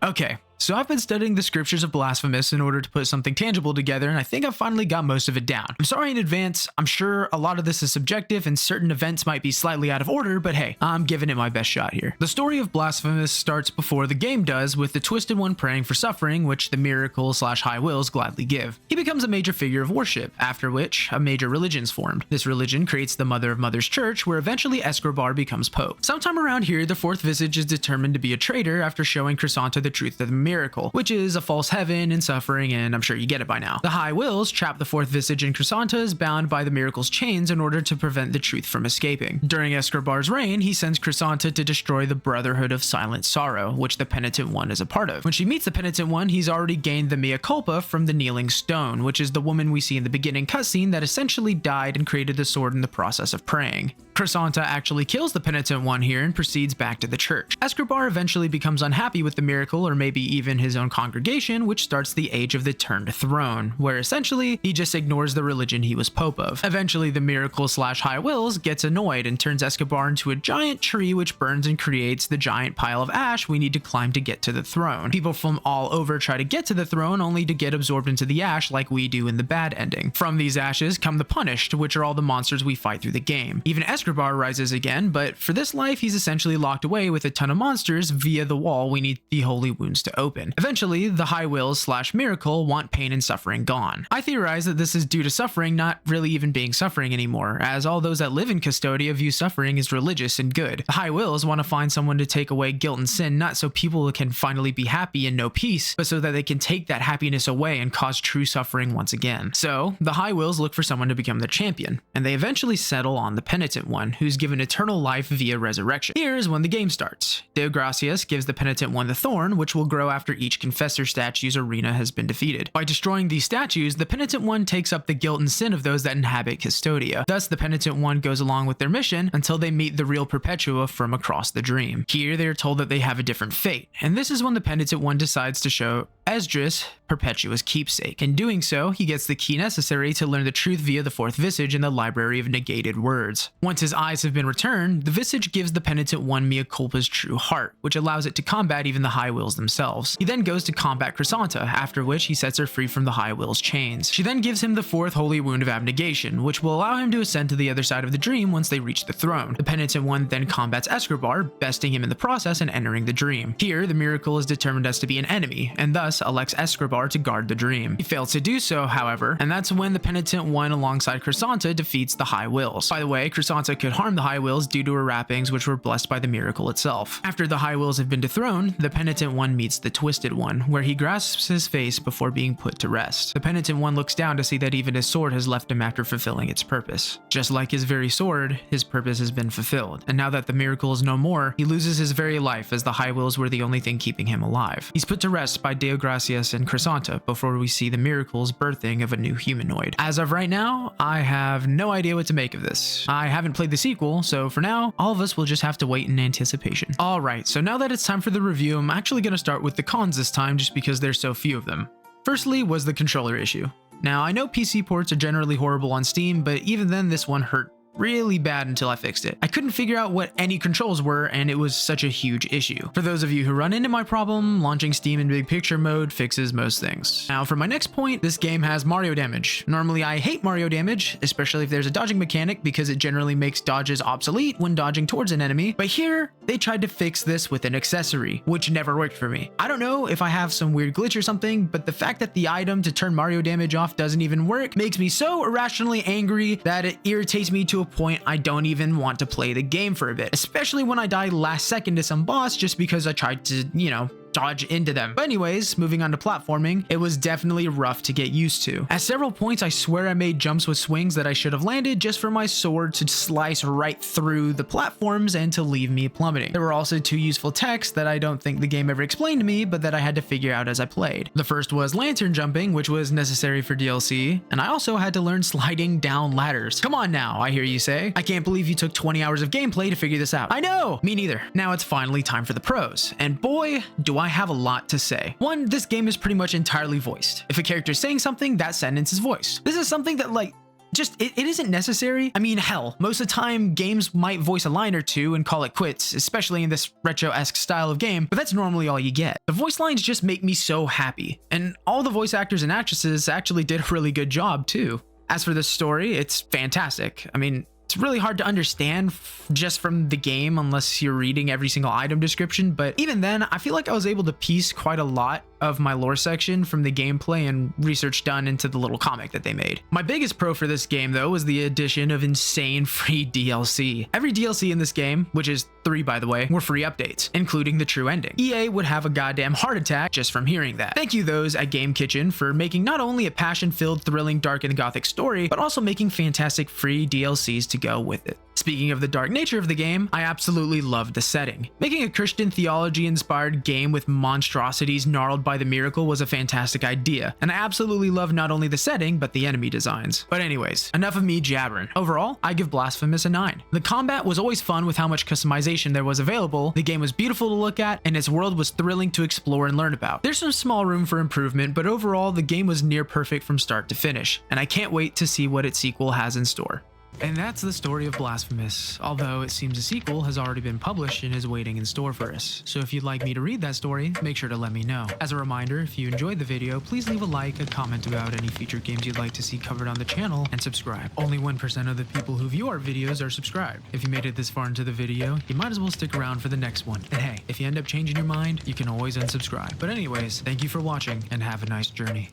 S1: Okay, So I've been studying the scriptures of Blasphemous in order to put something tangible together, and I think I've finally got most of it down. I'm sorry in advance, I'm sure a lot of this is subjective and certain events might be slightly out of order, but hey, I'm giving it my best shot here. The story of Blasphemous starts before the game does, with the Twisted One praying for suffering, which the miracle/high wills gladly give. He becomes a major figure of worship, after which a major religion's formed. This religion creates the Mother of Mothers Church, where eventually Escobar becomes Pope. Sometime around here, the fourth visage is determined to be a traitor after showing Chrysanta the truth of the miracle, which is a false heaven and suffering, and I'm sure you get it by now. The High Wills trap the fourth visage, and Chrysanta is bound by the miracle's chains in order to prevent the truth from escaping. During Escobar's reign, he sends Chrysanta to destroy the Brotherhood of Silent Sorrow, which the Penitent One is a part of. When she meets the Penitent One, he's already gained the mea culpa from the Kneeling Stone, which is the woman we see in the beginning cutscene that essentially died and created the sword in the process of praying. Chrysanta actually kills the Penitent One here and proceeds back to the church. Escobar eventually becomes unhappy with the miracle, or maybe even his own congregation, which starts the Age of the Turned Throne, where essentially he just ignores the religion he was Pope of. Eventually the miracle/high wills gets annoyed and turns Escobar into a giant tree, which burns and creates the giant pile of ash we need to climb to get to the throne. People from all over try to get to the throne only to get absorbed into the ash like we do in the bad ending. From these ashes come the Punished, which are all the monsters we fight through the game. Even Escobar rises again, but for this life he's essentially locked away with a ton of monsters via the wall we need the holy wounds to open. Eventually the High Wills/miracle want pain and suffering gone. I theorize that this is due to suffering not really even being suffering anymore, as all those that live in Custodia view suffering as religious and good. The High Wills want to find someone to take away guilt and sin, not so people can finally be happy and know peace, but so that they can take that happiness away and cause true suffering once again. So the High Wills look for someone to become their champion, and they eventually settle on the Penitent One, who's given eternal life via resurrection. Here is when the game starts. De Gracias gives the Penitent One the Thorn, which will grow after each Confessor statue's arena has been defeated. By destroying these statues, the Penitent One takes up the guilt and sin of those that inhabit Custodia. Thus, the Penitent One goes along with their mission until they meet the real Perpetua from across the dream. Here, they are told that they have a different fate, and this is when the Penitent One decides to show Esdras Perpetua's keepsake. In doing so, he gets the key necessary to learn the truth via the fourth visage in the Library of Negated Words. Once his eyes have been returned, the visage gives the Penitent One mea culpa's true heart, which allows it to combat even the High Wills themselves. He then goes to combat Chrysanta, after which he sets her free from the High Wills' chains. She then gives him the fourth holy wound of abnegation, which will allow him to ascend to the other side of the dream once they reach the throne. The Penitent One then combats Escobar, besting him in the process and entering the dream. Here, the miracle is determined as to be an enemy, and thus elects Escobar to guard the dream. He fails to do so, however, and that's when the Penitent One alongside Chrysanta defeats the High Wills. By the way, Chrysanta could harm the High Wills due to her wrappings, which were blessed by the miracle itself. After the High Wills have been dethroned, the Penitent One meets the Twisted One, where he grasps his face before being put to rest. The Penitent One looks down to see that even his sword has left him after fulfilling its purpose. Just like his very sword, his purpose has been fulfilled, and now that the miracle is no more, he loses his very life, as the High Wills were the only thing keeping him alive. He's put to rest by Deo Gracias and Chrysanta before we see the miracle's birthing of a new humanoid. As of right now, I have no idea what to make of this. I haven't played the sequel, so for now, all of us will just have to wait in anticipation. Alright, so now that it's time for the review, I'm actually going to start with the cons this time just because there's so few of them. Firstly was the controller issue. Now, I know PC ports are generally horrible on Steam, but even then this one hurt really bad until I fixed it. I couldn't figure out what any controls were, and it was such a huge issue. For those of you who run into my problem, launching Steam in big picture mode fixes most things. Now for my next point, this game has Mario damage. Normally I hate Mario damage, especially if there's a dodging mechanic because it generally makes dodges obsolete when dodging towards an enemy, but here they tried to fix this with an accessory, which never worked for me. I don't know if I have some weird glitch or something, but the fact that the item to turn Mario damage off doesn't even work makes me so irrationally angry that it irritates me to a point I don't even want to play the game for a bit, especially when I die last second to some boss just because I tried to, dodge into them. But anyways, moving on to platforming, it was definitely rough to get used to. At several points, I swear I made jumps with swings that I should have landed just for my sword to slice right through the platforms and to leave me plummeting. There were also two useful techs that I don't think the game ever explained to me, but that I had to figure out as I played. The first was lantern jumping, which was necessary for DLC, and I also had to learn sliding down ladders. Come on now, I hear you say. I can't believe you took 20 hours of gameplay to figure this out. I know! Me neither. Now it's finally time for the pros, and boy, do I have a lot to say. One, this game is pretty much entirely voiced. If a character is saying something, that sentence is voiced. This is something that it isn't necessary. I mean, hell, most of the time games might voice a line or two and call it quits, especially in this retro-esque style of game, but that's normally all you get. The voice lines just make me so happy, and all the voice actors and actresses actually did a really good job too. As for the story, it's fantastic. I mean, it's really hard to understand just from the game unless you're reading every single item description, but even then, I feel like I was able to piece quite a lot of my lore section from the gameplay and research done into the little comic that they made. My biggest pro for this game though was the addition of insane free DLC. Every DLC in this game, which is 3 by the way, were free updates, including the true ending. EA would have a goddamn heart attack just from hearing that. Thank you those at Game Kitchen for making not only a passion-filled, thrilling, dark, and gothic story, but also making fantastic free DLCs to go with it. Speaking of the dark nature of the game, I absolutely loved the setting. Making a Christian theology-inspired game with monstrosities gnarled by the miracle was a fantastic idea, and I absolutely loved not only the setting, but the enemy designs. But anyways, enough of me jabbering. Overall, I give Blasphemous a 9. The combat was always fun with how much customization there was available, the game was beautiful to look at, and its world was thrilling to explore and learn about. There's some small room for improvement, but overall, the game was near perfect from start to finish, and I can't wait to see what its sequel has in store. And that's the story of Blasphemous, although it seems a sequel has already been published and is waiting in store for us. So if you'd like me to read that story, make sure to let me know. As a reminder, if you enjoyed the video, please leave a like, a comment about any featured games you'd like to see covered on the channel, and subscribe. Only 1% of the people who view our videos are subscribed. If you made it this far into the video, you might as well stick around for the next one. And hey, if you end up changing your mind, you can always unsubscribe. But anyways, thank you for watching, and have a nice journey.